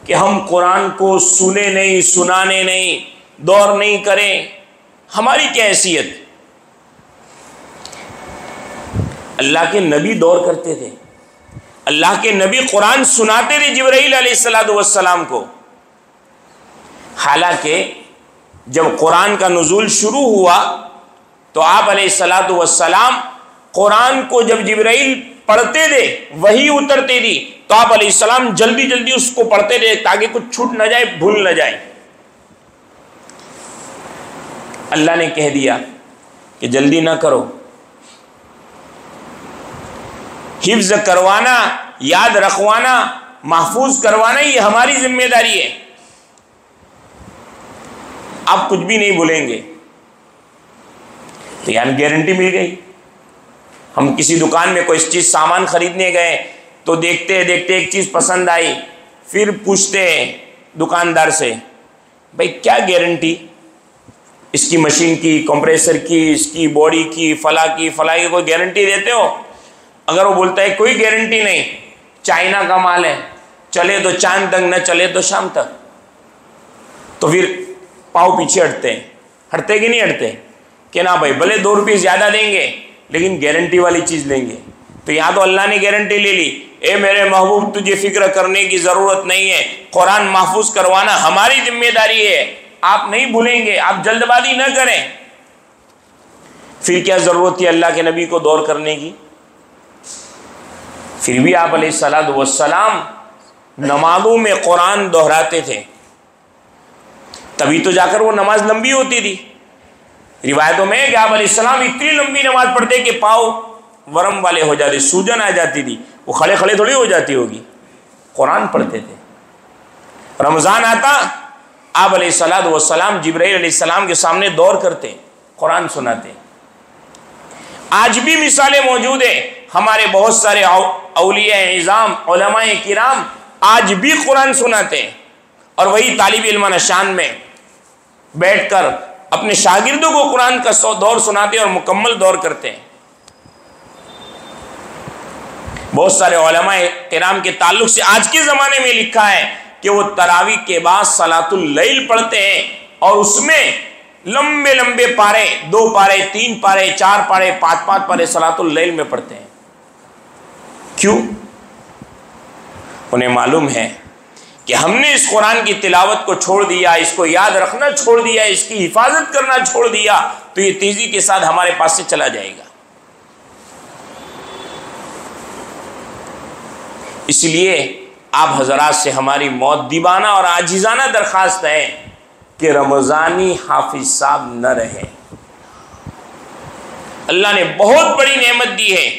कि हम कुरान को सुने नहीं, सुनाने नहीं, दौर नहीं करें, हमारी क्या हैसियत। अल्लाह के नबी दौर करते थे, अल्लाह के नबी कुरान सुनाते थे जिब्राइल अलैहिस्सलाम को। हालांकि जब कुरान का नुज़ूल शुरू हुआ तो आप अलैहिस्सलाम कुरान को जब जिब्राइल पढ़ते थे, वही उतरती थी, तो आप अलैहिस्सलाम जल्दी जल्दी उसको पढ़ते थे ताकि कुछ छूट न जाए, भूल न जाए। अल्लाह ने कह दिया कि जल्दी ना करो, हिफ्ज करवाना, याद रखवाना, महफूज करवाना ये हमारी जिम्मेदारी है। आप कुछ भी नहीं भूलेंगे। तो यानी गारंटी मिल गई। हम किसी दुकान में कोई चीज़ सामान खरीदने गए तो देखते देखते एक चीज़ पसंद आई, फिर पूछते हैं दुकानदार से, भाई क्या गारंटी इसकी, मशीन की, कंप्रेसर की, इसकी बॉडी की, फला की कोई गारंटी देते हो? अगर वो बोलता है कोई गारंटी नहीं, चाइना का माल है, चले तो चांद तक, न चले तो शाम तक, तो फिर पाँव पीछे हटते कि नहीं हटते कि ना भाई भले 2 रुपये ज़्यादा देंगे लेकिन गारंटी वाली चीज़ लेंगे। तो यहाँ तो अल्लाह ने गारंटी ले ली, ए मेरे महबूब तुझे फिक्र करने की ज़रूरत नहीं है, कुरान महफूज करवाना हमारी जिम्मेदारी है, आप नहीं भूलेंगे, आप जल्दबाजी न करें। फिर क्या ज़रूरत थी अल्लाह के नबी को दौर करने की? फिर भी आप अलैहिस्सलातु वस्सलाम नमाजों में कुरान दोहराते थे, तभी तो जाकर वो नमाज लंबी होती थी। रिवायतों में कि आप अलैहिस्सलाम इतनी लंबी नमाज पढ़ते कि पाँव वरम वाले हो जाते, सूजन आ जाती थी, वो खड़े खड़े थोड़ी हो जाती होगी, कुरान पढ़ते थे। रमज़ान आता, आप अलैहिस्सलातु वस्सलाम जिब्राइल अलैहिस्सलाम के सामने दौर करते, कुरान सुनाते। आज भी मिसालें मौजूद है, हमारे बहुत सारे औलिया इज़ाम, उलमाए किराम आज भी कुरान सुनाते हैं, और वही तालिब इल्म नशान में बैठकर अपने शागिर्दों को कुरान का दौर सुनाते और मुकम्मल दौर करते हैं। बहुत सारे उलमाए किराम के ताल्लुक से आज के ज़माने में लिखा है कि वो तरावी के बाद सलातुल लैल पढ़ते हैं, और उसमें लंबे लंबे पारे, 2 पारे, 3 पारे, 4 पारे, 5 पारे सलातुल लैल में पढ़ते हैं। क्यों? उन्हें मालूम है कि हमने इस कुरान की तिलावत को छोड़ दिया, इसको याद रखना छोड़ दिया, इसकी हिफाजत करना छोड़ दिया, तो ये तेजी के साथ हमारे पास से चला जाएगा। इसलिए आप हजरात से हमारी मौदीबाना और आजिजाना दरख्वास्त है कि रमज़ानी हाफिज साहब न रहे। अल्लाह ने बहुत बड़ी नेमत दी है,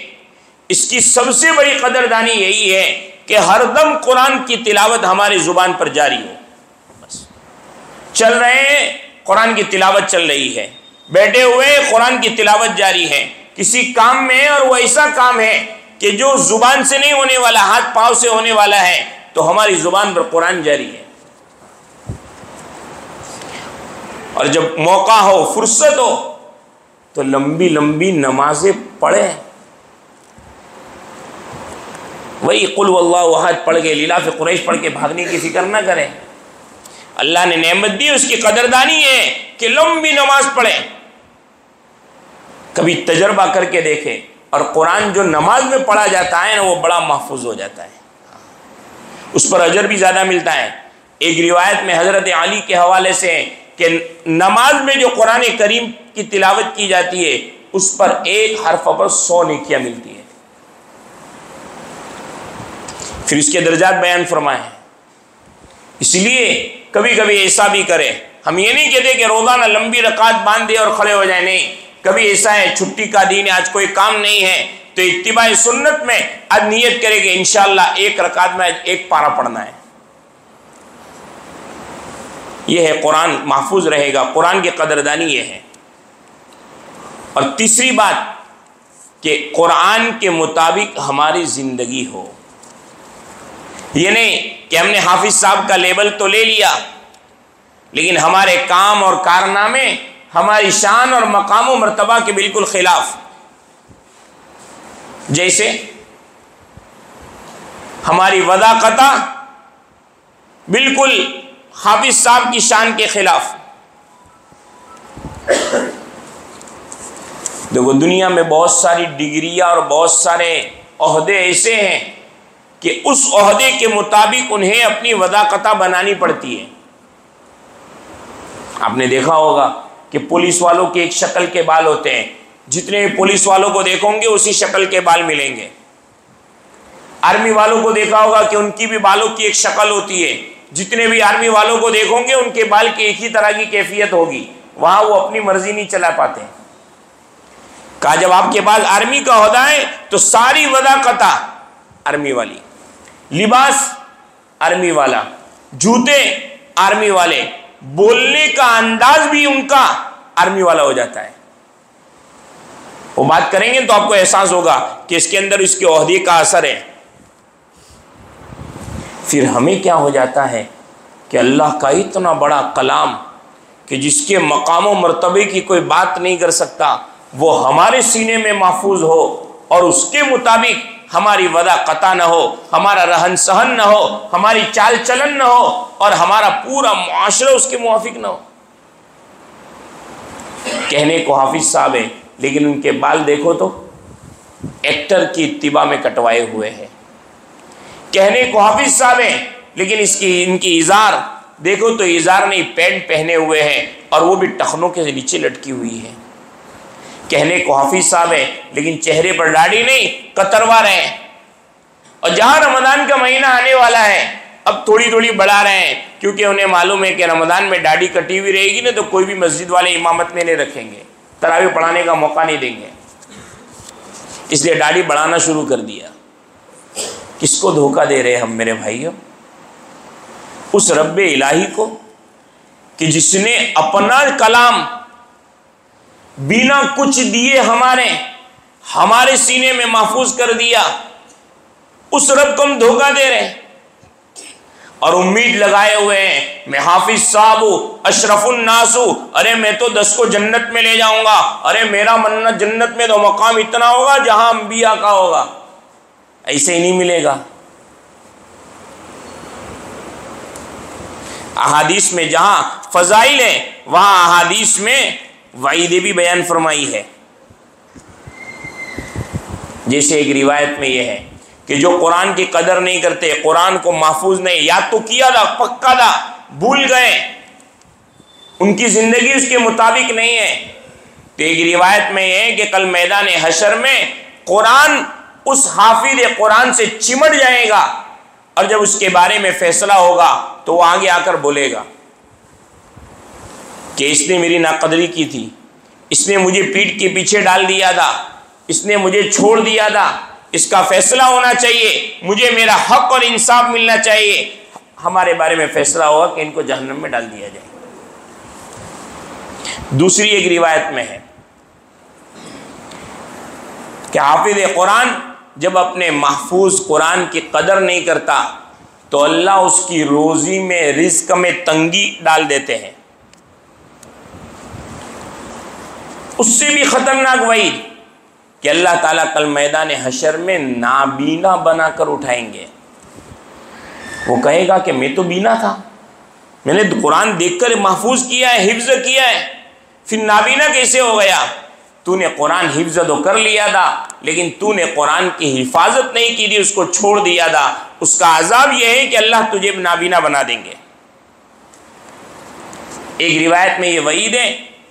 इसकी सबसे बड़ी कदरदानी यही है कि हरदम कुरान की तिलावत हमारी जुबान पर जारी हो। बस चल रहे हैं, कुरान की तिलावत चल रही है, बैठे हुए कुरान की तिलावत जारी है, किसी काम में है और वो ऐसा काम है कि जो जुबान से नहीं होने वाला, हाथ पांव से होने वाला है, तो हमारी जुबान पर कुरान जारी है। और जब मौका हो, फुर्सत हो, तो लंबी लंबी नमाजें पढ़े। वही कुल वल्लाहु अहद पढ़ के, लीलाफ़ कुरैश पढ़ के भागने की फिक्र ना करें। अल्लाह ने नेमत दी, उसकी कदरदानी है कि लंबी नमाज पढ़े। कभी तजर्बा करके देखे, और कुरान जो नमाज में पढ़ा जाता है ना, वो बड़ा महफूज हो जाता है, उस पर अजर भी ज़्यादा मिलता है। एक रिवायत में हज़रत अली के हवाले से कि नमाज में जो कुरान करीम की तिलावत की जाती है, उस पर एक हर्फ पर 100 नेकियां मिलती है। फिर इसके दर्जात बयान फरमाए। इसलिए कभी कभी ऐसा भी करें, हम ये नहीं कहते कि रोज़ाना लंबी रकात बांध दे और खड़े हो जाए, नहीं। कभी ऐसा है छुट्टी का दिन है, आज कोई काम नहीं है, तो इत्तिबाए सुन्नत में आज नियत करे कि इंशाअल्लाह 1 रकात में 1 पारा पढ़ना है। यह है कुरान महफूज रहेगा, कुरान की कदरदानी यह है। और तीसरी बात कि कुरान के मुताबिक हमारी ज़िंदगी हो। ये नहीं कि हमने हाफिज साहब का लेबल तो ले लिया, लेकिन हमारे काम और कारनामे हमारी शान और मकाम और मर्तबा के बिल्कुल खिलाफ। जैसे हमारी वदाकता बिल्कुल हाफिज साहब की शान के खिलाफ। देखो, दुनिया में बहुत सारी डिग्रियां और बहुत सारे ओहदे ऐसे हैं कि उस ओहदे के मुताबिक उन्हें अपनी वदाकता बनानी पड़ती है। आपने देखा होगा कि पुलिस वालों के एक शक्ल के बाल होते हैं, जितने पुलिस वालों को देखोगे उसी शक्ल के बाल मिलेंगे। आर्मी वालों को देखा होगा कि उनकी भी बालों की एक शक्ल होती है। जितने भी आर्मी वालों को देखोगे उनके बाल की एक ही तरह की कैफियत होगी, वहां वो अपनी मर्जी नहीं चला पाते। कहा जब आपके पास आर्मी का ओहदा है तो सारी वदाकता आर्मी वाली, लिबास आर्मी वाला, जूते आर्मी वाले, बोलने का अंदाज भी उनका आर्मी वाला हो जाता है। वो बात करेंगे तो आपको एहसास होगा कि इसके अंदर इसके ओहदे का असर है। फिर हमें क्या हो जाता है कि अल्लाह का इतना बड़ा कलाम कि जिसके मकाम मर्तबे की कोई बात नहीं कर सकता, वो हमारे सीने में महफूज हो और उसके मुताबिक हमारी वदा कता न हो, हमारा रहन सहन न हो, हमारी चाल चलन न हो और हमारा पूरा मुआशरा उसके मुआफिक न हो। कहने को हाफिज साहब है, लेकिन उनके बाल देखो तो एक्टर की इत्तिबा में कटवाए हुए हैं। कहने को हाफिज साहब है, लेकिन इनकी इजार देखो तो इजार नहीं, पैंट पहने हुए हैं और वो भी टखनों के नीचे लटकी हुई है। कहने को हाफिज साहब है, लेकिन चेहरे पर दाढ़ी नहीं, कतरवा रहे हैं। और जहां रमजान का महीना आने वाला है, अब थोड़ी थोड़ी बढ़ा रहे हैं, क्योंकि उन्हें मालूम है कि रमजान में दाढ़ी कटी हुई रहेगी ना तो कोई भी मस्जिद वाले इमामत में नहीं रखेंगे, तरावी पढ़ाने का मौका नहीं देंगे, इसलिए दाढ़ी बढ़ाना शुरू कर दिया। किसको धोखा दे रहे हम मेरे भाइयों? उस रब्बे इलाही को कि जिसने अपना कलाम बिना कुछ दिए हमारे सीने में महफूज कर दिया। उस रब को हम धोखा दे रहे हैं और उम्मीद लगाए हुए हैं मैं हाफिज साहब हूं, अशरफुन नास हूं, अरे मैं तो 10 को जन्नत में ले जाऊंगा, अरे मेरा मन्नत जन्नत में तो मकाम इतना होगा जहां अंबिया का होगा। ऐसे ही नहीं मिलेगा। अहादीस में जहां फजाइल है वहां अहादीस में वाइदे भी बयान फरमाई है। जैसे एक रिवायत में यह है कि जो कुरान की कदर नहीं करते, कुरान को महफूज नहीं, याद तो किया था, पक्का था, भूल गए, उनकी जिंदगी उसके मुताबिक नहीं है। तो एक रिवायत में यह है कि कल मैदान हशर में कुरान उस हाफिज कुरान से चिमट जाएगा और जब उसके बारे में फैसला होगा तो वो आगे आकर बोलेगा कि इसने मेरी नाकदरी की थी, इसने मुझे पीठ के पीछे डाल दिया था, इसने मुझे छोड़ दिया था, इसका फैसला होना चाहिए, मुझे मेरा हक और इंसाफ मिलना चाहिए। हमारे बारे में फैसला होगा कि इनको जहन्नम में डाल दिया जाए। दूसरी एक रिवायत में है कि हाफिज कुरान जब अपने महफूज कुरान की कदर नहीं करता तो अल्लाह उसकी रोजी में, रिज्क में तंगी डाल देते हैं। उससे भी खतरनाक वही कि अल्लाह ताला कल मैदान हशर में नाबीना बनाकर उठाएंगे। वो कहेगा कि मैं तो बीना था, मैंने कुरान देखकर महफूज किया है, हिफ्ज किया है, फिर नाबीना कैसे हो गया? तूने कुरान हिफ्ज तो कर लिया था, लेकिन तूने कुरान की हिफाजत नहीं की थी, उसको छोड़ दिया था। उसका अजाब यह है कि अल्लाह तुझे नाबीना बना देंगे। एक रिवायत में यह वईद है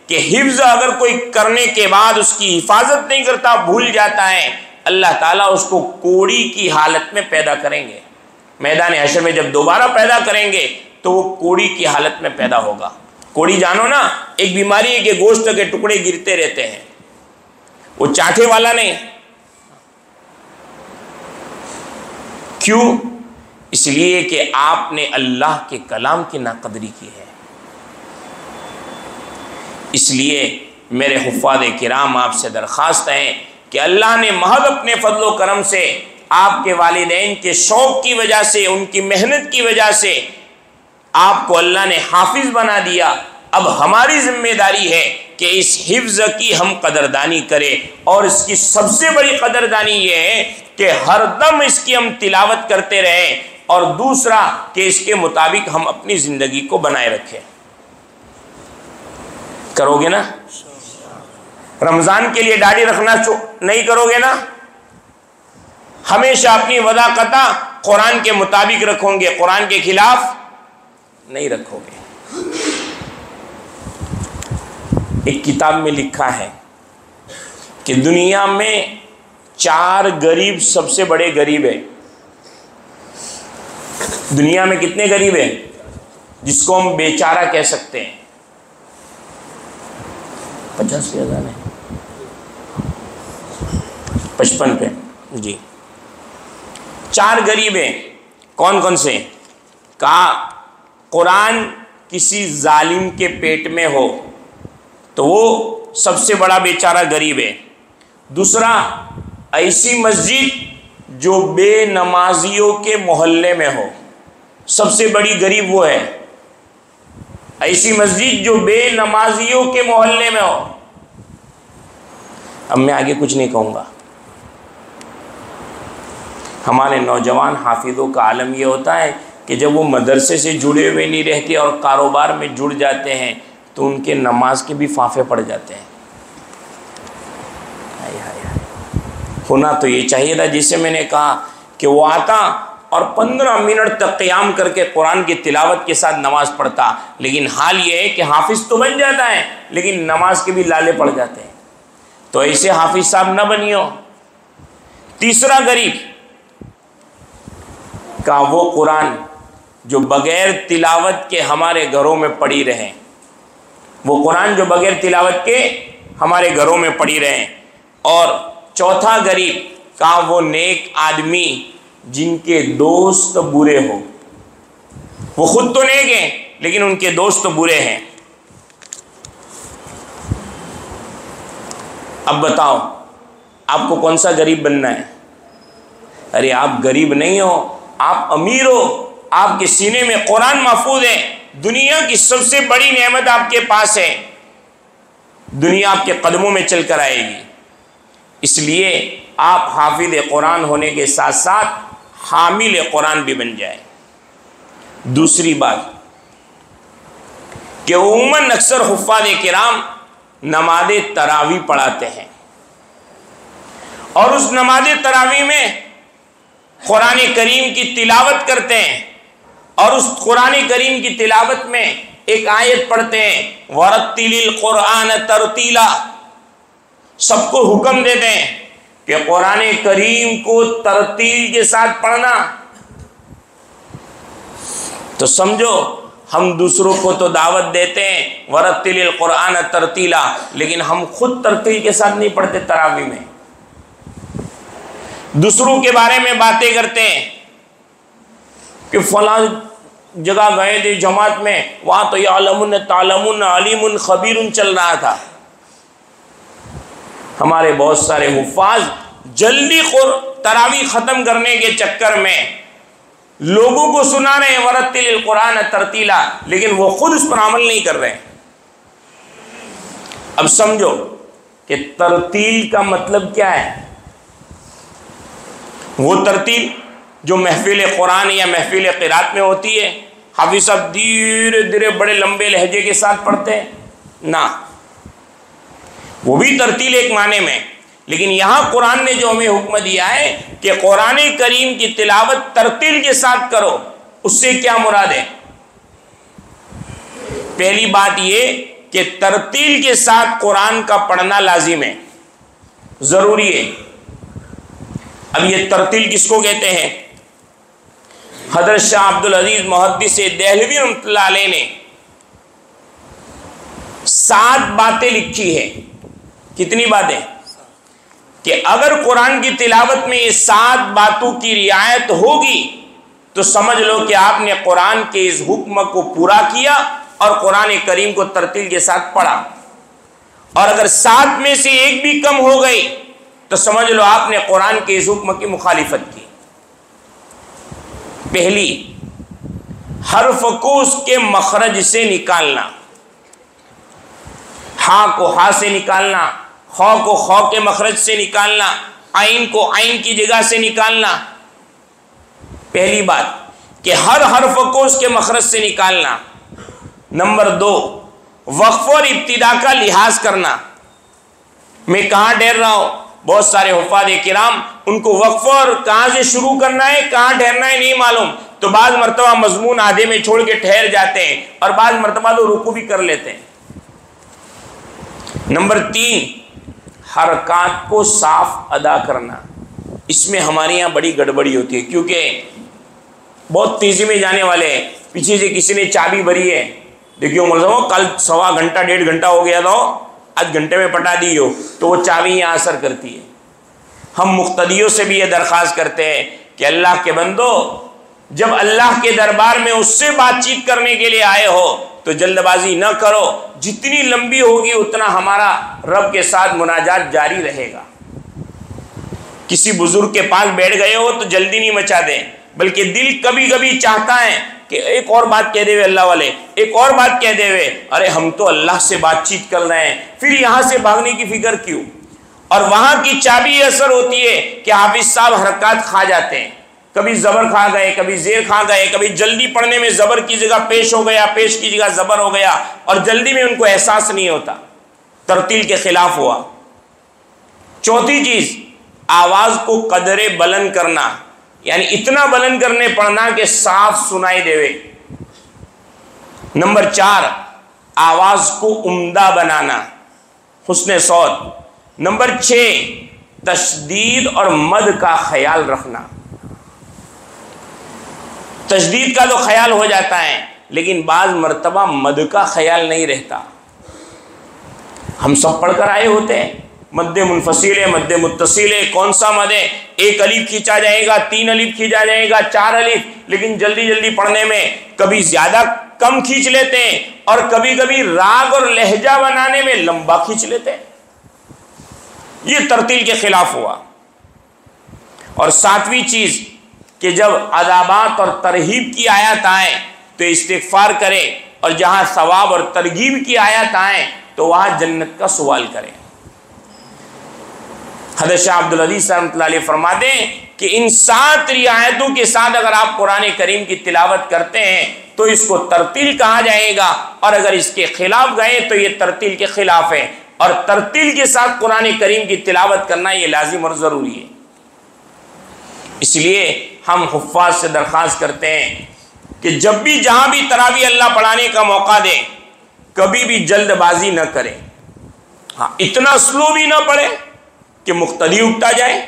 कि हिफ्ज अगर कोई करने के बाद उसकी हिफाजत नहीं करता, भूल जाता है, अल्लाह ताला उसको कोड़ी की हालत में पैदा करेंगे। मैदान हशर में जब दोबारा पैदा करेंगे तो वो कोड़ी की हालत में पैदा होगा। कोड़ी जानो ना, एक बीमारी है कि गोश्त के टुकड़े गिरते रहते हैं, वो चाटे वाला नहीं। क्यों? इसलिए कि आपने अल्लाह के कलाम की नाकदरी की है। इसलिए मेरे हुफ़ाज़ किराम आपसे दरख्वास्त है कि अल्लाह ने महज अपने फजलो करम से, आपके वालिदैन के शौक़ की वजह से, उनकी मेहनत की वजह से आपको अल्लाह ने हाफिज बना दिया। अब हमारी जिम्मेदारी है कि इस हिफ्ज की हम कदरदानी करें, और इसकी सबसे बड़ी कदरदानी ये है कि हर दम इसकी हम तिलावत करते रहें, और दूसरा कि इसके मुताबिक हम अपनी ज़िंदगी को बनाए रखें। करोगे ना? रमज़ान के लिए दाढ़ी रखना नहीं करोगे ना? हमेशा अपनी वदाकता कुरान के मुताबिक रखोगे, कुरान के खिलाफ नहीं रखोगे। एक किताब में लिखा है कि दुनिया में 4 गरीब सबसे बड़े गरीब है। दुनिया में कितने गरीब हैं जिसको हम बेचारा कह सकते हैं? 50 के ज़्यादा नहीं, 55 पे जी। 4 गरीब हैं। कौन कौन से? कहा कुरान किसी जालिम के पेट में हो तो वो सबसे बड़ा बेचारा गरीब है। दूसरा, ऐसी मस्जिद जो बेनमाजियों के मोहल्ले में हो, सबसे बड़ी गरीब वो है। ऐसी मस्जिद जो बेनमाजियों के मोहल्ले में हो। अब मैं आगे कुछ नहीं कहूँगा। हमारे नौजवान हाफिज़ों का आलम ये होता है कि जब वो मदरसे से जुड़े हुए नहीं रहते और कारोबार में जुड़ जाते हैं तो उनके नमाज के भी फाफे पड़ जाते हैं। होना तो ये चाहिए था, जिसे मैंने कहा कि वो आता और 15 मिनट तक क़याम करके कुरान की तिलावत के साथ नमाज पढ़ता। लेकिन हाल ये है कि हाफिज़ तो बन जाता है लेकिन नमाज के भी लाले पड़ जाते हैं। तो ऐसे हाफिज़ साहब न बनियो। तीसरा गरीब का वो कुरान जो बग़ैर तिलावत के हमारे घरों में पड़ी रहे, वो कुरान जो बग़ैर तिलावत के हमारे घरों में पड़ी रहे। और चौथा गरीब का वो नेक आदमी जिनके दोस्त बुरे हो। वो खुद तो नेक हैं लेकिन उनके दोस्त बुरे हैं। अब बताओ आपको कौन सा गरीब बनना है? अरे आप गरीब नहीं हो, आप अमीर हो। आपके सीने में कुरान महफूज है। दुनिया की सबसे बड़ी नेमत आपके पास है। दुनिया आपके कदमों में चलकर आएगी। इसलिए आप हाफिज़ कुरान होने के साथ साथ हामिल कुरान भी बन जाए। दूसरी बात कि उम्मन अक्सर हुफ़ाज़ किराम नमाज़ तरावी पढ़ाते हैं और उस नमाज़ तरावी में कुरान करीम की तिलावत करते हैं और उस कुरान करीम की तिलावत में एक आयत पढ़ते हैं, वरत्तिलिल कुरान तरतीला। सबको हुक्म देते हैं कि कुरान करीम को तरतील के साथ पढ़ना। तो समझो हम दूसरों को तो दावत देते हैं वरत्तिलिल कुरान तरतीला, लेकिन हम खुद तरतील के साथ नहीं पढ़ते। तरावी में दूसरों के बारे में बातें करते हैं कि फला जगह गए थे जमात में, वहाँ तो यालमुन तालमुन अलीमुन खबीरुन चल रहा था। हमारे बहुत सारे हुफ़ाज़ जल्दी तरावी ख़त्म करने के चक्कर में लोगों को सुना रहे हैं वरत्तिलिल कुरान तरतीला, लेकिन वो खुद उस पर अमल नहीं कर रहे। अब समझो कि तरतील का मतलब क्या है। वो तरतील जो महफिल कुरान या महफिल क़िरात में होती है, हाफिज़ साहब धीरे धीरे बड़े लंबे लहजे के साथ पढ़ते हैं ना, वो भी तरतील एक माने में। लेकिन यहाँ कुरान ने जो हमें हुक्म दिया है कि कुरान करीम की तिलावत तरतील के साथ करो, उससे क्या मुराद है? पहली बात ये कि तरतील के साथ कुरान का पढ़ना लाजिम है, ज़रूरी है। अब ये तरतील किसको कहते हैं? हज़रत शाह अब्दुल अजीज़ मुहद्दिस देहलवी रहमतुल्लाह अलैह ने 7 बातें लिखी है। कितनी बातें? कि अगर कुरान की तिलावत में ये 7 बातों की रियायत होगी तो समझ लो कि आपने कुरान के इस हुक्म को पूरा किया और कुरान करीम को तरतील के साथ पढ़ा। और अगर 7 में से एक भी कम हो गई तो समझ लो आपने कुरान के इस हुक्म की मुखालिफत की। पहली, हर्फ को उसके मखरज से निकालना। हा को हा से निकालना, खौ को खौ के मखरज से निकालना, आइन को आइन की जगह से निकालना। पहली बात कि हर हर्फ को उसके मखरज से निकालना। नंबर 2, वक्फ और इब्तिदा का लिहाज करना। मैं कहाँ ठहर रहा हूँ? बहुत सारे हुफ़ाज़ किराम उनको वक्फ और कहाँ से शुरू करना है, कहाँ ठहरना है नहीं मालूम, तो बाज़ मरतबा मजमून आधे में छोड़ के ठहर जाते हैं और बाज़ मरतबा तो रुकू भी कर लेते हैं। नंबर 3, हरकात को साफ अदा करना। इसमें हमारे यहाँ बड़ी गड़बड़ी होती है, क्योंकि बहुत तेजी में जाने वाले हैं। पीछे से किसी ने चाबी भरी है, देखियो मौलवी साहब कल सवा घंटा 1.5 घंटा हो गया था, आज घंटे में पटा दी हो, तो वो चाबी यहाँ असर करती है। हम मुक्तदियों से भी ये दरख्वास्त करते हैं कि अल्लाह के बंदो, जब अल्लाह के दरबार में उससे बातचीत करने के लिए आए हो तो जल्दबाजी न करो, जितनी लंबी होगी उतना हमारा रब के साथ मुनाजात जारी रहेगा। किसी बुजुर्ग के पास बैठ गए हो तो जल्दी नहीं मचा दें, बल्कि दिल कभी कभी चाहता है कि एक और बात कह देवे अल्लाह वाले, एक और बात कह देवे, अरे हम तो अल्लाह से बातचीत कर रहे हैं, फिर यहां से भागने की फिक्र क्यों। और वहां की चाबी असर होती है कि हाफिज साहब हरकत खा जाते हैं, कभी जबर खा गए, कभी जेर खा गए, कभी जल्दी पढ़ने में जबर की जगह पेश हो गया, पेश की जगह जबर हो गया, और जल्दी में उनको एहसास नहीं होता, तरतील के खिलाफ हुआ। चौथी चीज, आवाज को कदरे बुलंद करना, यानी इतना बुलंद करने पड़ना कि साफ सुनाई देवे। नंबर 4, आवाज को उम्दा बनाना, हुस्ने सौत। नंबर 6, तशदीद और मद का ख्याल रखना। तशदीद का तो ख्याल हो जाता है, लेकिन बाज मर्तबा मद का ख्याल नहीं रहता। हम सब पढ़कर आए होते हैं, मद्दे मुनफसिल है, मद्दे मुत्तसिल है, कौन सा मद है, 1 अलिफ खींचा जाएगा, 3 अलिफ खींचा जाएगा, 4 अलिफ, लेकिन जल्दी जल्दी पढ़ने में कभी ज्यादा कम खींच लेते हैं और कभी कभी राग और लहजा बनाने में लंबा खींच लेते हैं। ये तरतील के खिलाफ हुआ। और 7वीं चीज कि जब अदाबात और तरहीब की आयत आए तो इस्तिगफार करें, और जहां सवाब और तरगीब की आयत आए तो वहां जन्नत का सवाल करें। हज़रत शाह अब्दुल अज़ीज़ रहमतुल्लाह अलैह फरमाते हैं कि इन 7 रियायतों के साथ अगर आप कुरान करीम की तिलावत करते हैं तो इसको तरतील कहा जाएगा, और अगर इसके खिलाफ गए तो ये तरतील के खिलाफ है। और तरतील के साथ कुरान करीम की तिलावत करना ये लाजिम और ज़रूरी है। इसलिए हम हुफ़्फ़ाज़ से दरख्वास्त करते हैं कि जब भी जहां भी तरावी अल्लाह पढ़ाने का मौका दे, कभी भी जल्दबाजी न करें। हाँ, इतना स्लो भी ना पढ़े कि मुक्तदी उगता जाए,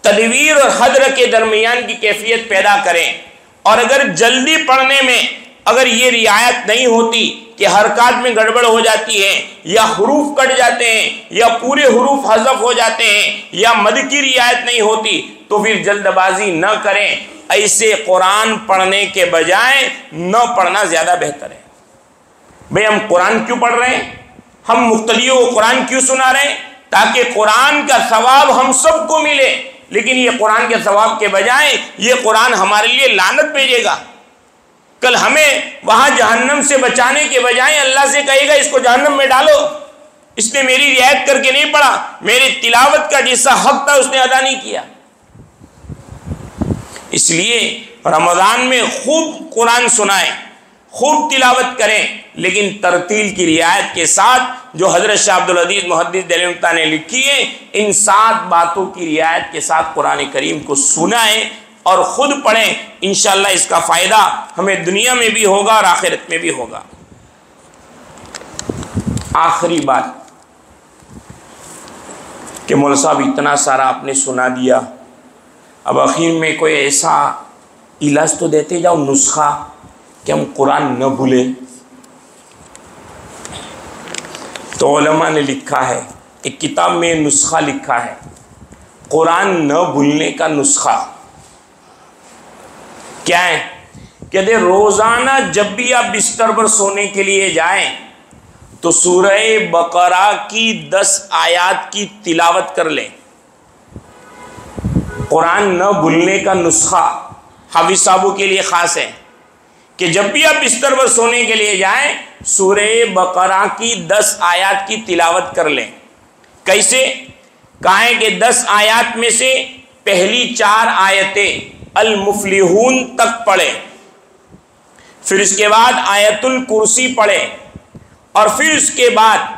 तदवीर और हद्र के दरमियान की कैफियत पैदा करें। और अगर जल्दी पढ़ने में अगर ये रियायत नहीं होती कि हरकत में गड़बड़ हो जाती है, या हुरूफ कट जाते हैं, या पूरे हुरूफ हज़फ हो जाते हैं, या मद की रियायत नहीं होती, तो फिर जल्दबाजी न करें। ऐसे कुरान पढ़ने के बजाय न पढ़ना ज़्यादा बेहतर है। भाई हम कुरान क्यों पढ़ रहे हैं, हम मुक्तदियों को कुरान क्यों सुना रहे हैं, ताकि कुरान का सवाब हम सबको मिले। लेकिन ये कुरान के सवाब के बजाय ये कुरान हमारे लिए लानत भेजेगा। कल हमें वहां जहन्नम से बचाने के बजाय अल्लाह से कहेगा इसको जहन्नम में डालो, इसने मेरी रियायत करके नहीं पढ़ा, मेरी तिलावत का जैसा हक था उसने अदा नहीं किया। इसलिए रमज़ान में खूब कुरान सुनाएं, खूब तिलावत करें, लेकिन तरतील की रियायत के साथ जो हज़रत शाह अब्दुल अज़ीज़ मुहद्दिस दिल्ली ने लिखी है, इन 7 बातों की रियायत के साथ कुरान करीम को सुनाएं और ख़ुद पढ़ें। इंशाअल्लाह इसका फ़ायदा हमें दुनिया में भी होगा और आखिरत में भी होगा। आखिरी बात कि मौलवी साहब इतना सारा आपने सुना दिया, अब आखिर में कोई ऐसा इलाज तो देते जाओ, नुस्खा, कि हम कुरान न भूलें। तो उलमा ने लिखा है, एक किताब में नुस्खा लिखा है, कुरान न भूलने का नुस्खा। क्या है? कहते रोज़ाना जब भी आप बिस्तर पर सोने के लिए जाएं तो सूरह बकरा की 10 आयत की तिलावत कर लें। कुरान न भूलने का नुस्खा हाफिज साहबों के लिए ख़ास है कि जब भी आप बिस्तर पर सोने के लिए जाएं, सूरह बकरा की 10 आयत की तिलावत कर लें। कैसे? कहा है कि 10 आयत में से पहली 4 आयतें अल मुफलिहून तक पढ़े, फिर इसके बाद आयतुल कुर्सी पढ़े, और फिर उसके बाद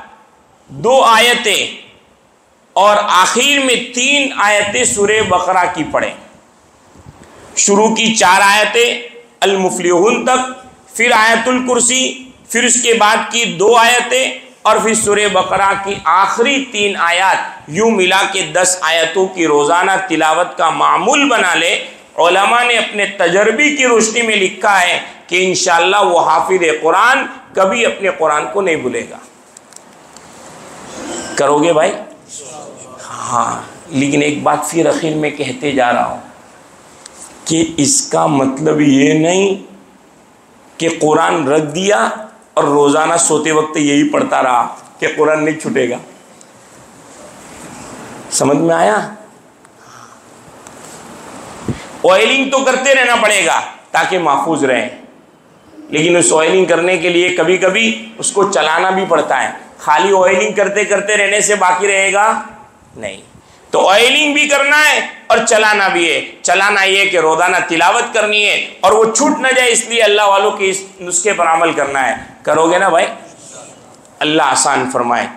2 आयतें और आखिर में 3 आयतें सूरह बकरा की पढ़े। शुरू की 4 आयतें अल मुफलिहून तक, फिर आयतुल कुर्सी, फिर उसके बाद की 2 आयतें, और फिर सूरह बकरा की आखिरी 3 आयत, यूं मिला के 10 आयतों की रोज़ाना तिलावत का मामूल बना ले। उलमा ने अपने तजर्बे की रोशनी में लिखा है कि इंशाअल्लाह वो हाफिज कुरान कभी अपने कुरान को नहीं भूलेगा। करोगे भाई? हाँ, लेकिन एक बात फिर आखिर में कहते जा रहा हूँ कि इसका मतलब ये नहीं कि कुरान रख दिया और रोज़ाना सोते वक्त यही पढ़ता रहा कि कुरान नहीं छूटेगा। समझ में आया? ऑयलिंग तो करते रहना पड़ेगा ताकि महफूज रहे, लेकिन उस ऑयलिंग करने के लिए कभी कभी उसको चलाना भी पड़ता है। खाली ऑयलिंग करते करते रहने से बाकी रहेगा नहीं, तो ऑयलिंग भी करना है और चलाना भी है। चलाना ये कि रोज़ाना तिलावत करनी है और वो छूट ना जाए, इसलिए अल्लाह वालों के इस नुस्खे पर अमल करना है। करोगे ना भाई? अल्लाह आसान फरमाए,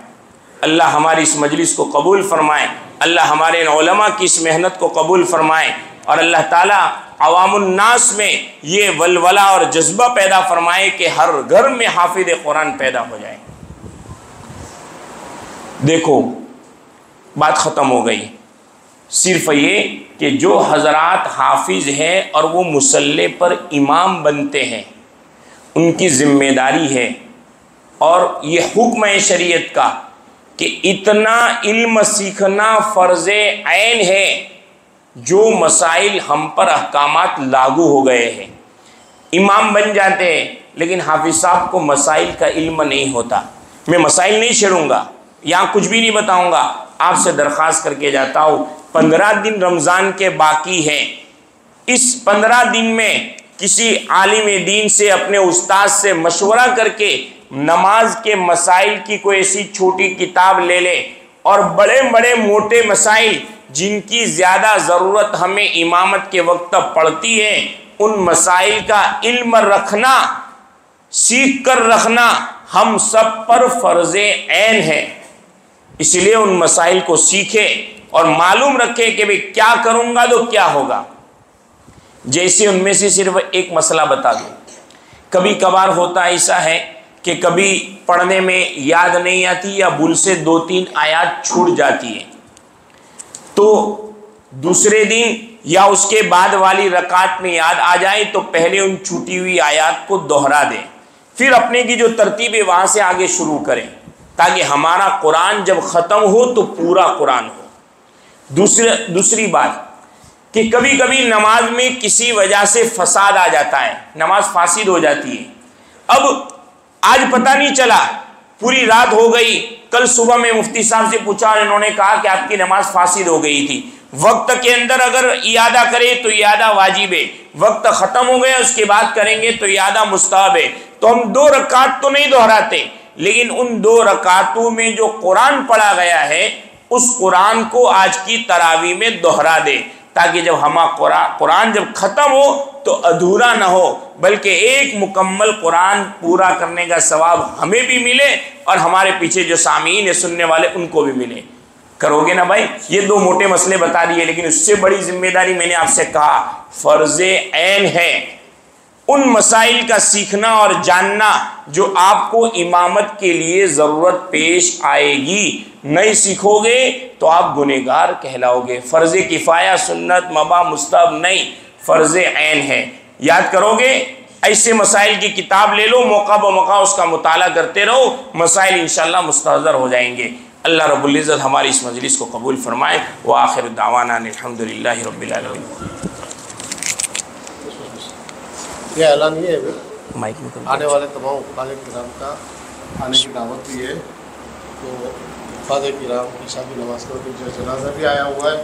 अल्लाह हमारी इस मजलिस को कबूल फरमाए, अल्लाह हमारे इन उलमा की इस मेहनत को कबूल फरमाए और अल्लाह ताला अवामुन्नास में ये वलवला और जज्बा पैदा फरमाए कि हर घर में हाफिज कुरान पैदा हो जाए। देखो, बात ख़त्म हो गई। सिर्फ ये कि जो हजरात हाफिज हैं और वो मुसल्ले पर इमाम बनते हैं, उनकी ज़िम्मेदारी है और ये हुक्म है शरीयत का कि इतना इल्म सीखना फ़र्ज़ ऐन है जो मसाइल हम पर अहकामात लागू हो गए हैं। इमाम बन जाते हैं लेकिन हाफिज साहब को मसाइल का इल्म नहीं होता। मैं मसाइल नहीं छेड़ूंगा, यहाँ कुछ भी नहीं बताऊंगा, आपसे दरख्वास्त करके जाता हूँ। 15 दिन रमज़ान के बाकी हैं, इस 15 दिन में किसी आलिम दीन से, अपने उस्ताद से मशवरा करके नमाज के मसाइल की कोई ऐसी छोटी किताब ले ले और बड़े बड़े मोटे मसाइल जिनकी ज़्यादा ज़रूरत हमें इमामत के वक्त पड़ती है, उन मसाइल का इल्म रखना, सीख कर रखना हम सब पर फ़र्ज़ ऐन है। इसलिए उन मसाइल को सीखे और मालूम रखे कि भाई क्या करूँगा तो क्या होगा। जैसे उनमें से सिर्फ एक मसला बता दूँ। कभी कभार होता ऐसा है कि कभी पढ़ने में याद नहीं आती या भूल से 2-3 आयत छूट जाती है, तो दूसरे दिन या उसके बाद वाली रकात में याद आ जाए तो पहले उन छूटी हुई आयत को दोहरा दें, फिर अपने की जो तरतीब है वहाँ से आगे शुरू करें, ताकि हमारा कुरान जब ख़त्म हो तो पूरा कुरान हो। दूसरी बात कि कभी कभी नमाज में किसी वजह से फसाद आ जाता है, नमाज फासिद हो जाती है। अब आज पता नहीं चला, पूरी रात हो गई, कल सुबह में मुफ्ती साहब से पूछा और इन्होंने कहा कि आपकी नमाज फासिद हो गई थी। वक्त के अंदर अगर इयादा करे तो इयादा वाजिब है, वक्त ख़त्म हो गया उसके बाद करेंगे तो इयादा मुस्तहब है। तो हम 2 रकात तो नहीं दोहराते, लेकिन उन 2 रकातों में जो कुरान पढ़ा गया है उस कुरान को आज की तरावी में दोहरा दे, ताकि जब हमारा कुरान जब ख़त्म हो तो अधूरा ना हो, बल्कि एक मुकम्मल कुरान पूरा करने का सवाब हमें भी मिले और हमारे पीछे जो सामीन है, सुनने वाले, उनको भी मिले। करोगे ना भाई? ये 2 मोटे मसले बता दिए, लेकिन उससे बड़ी जिम्मेदारी मैंने आपसे कहा फ़र्ज़ ऐन है उन मसाइल का सीखना और जानना जो आपको इमामत के लिए ज़रूरत पेश आएगी। नहीं सीखोगे तो आप गुनहगार कहलाओगे। फ़र्ज़ किफ़ाया, सुन्नत, मबा, मुस्तहब नहीं, फ़र्ज़ ऐन है। याद करोगे? ऐसे मसाइल की किताब ले लो, मौका ब मौका उसका मुताला करते रहो, मसाइल इंशाअल्लाह मुस्तहज़र हो जाएंगे। अल्लाह रब्बुल इज़्ज़त हमारी इस मजलिस को कबूल फरमाए। व आखिर दावाना अल्हम्दुलिल्लाहि रब्बिल आलमीन। यह ऐलान ये है माइक में आने वाले तमाम फ़ाज़े किराम का आने की दावत भी है। तो फ़ाज़े किराम की शादी नमाज का जो जनाजा भी आया हुआ है,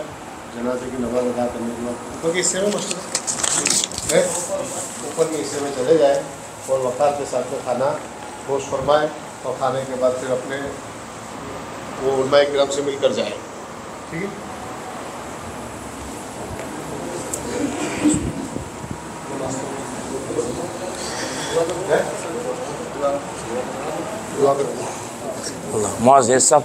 जनाजे की नमाज अदा करने के बाद ऊपर के हिस्से में मशहूर है, ऊपर के हिस्से में चले जाए और वक़ार के साथ में खाना पोश फरमाए और खाने के बाद फिर अपने वो उलमाए किराम से मिलकर जाए। ठीक है? मौज़ सब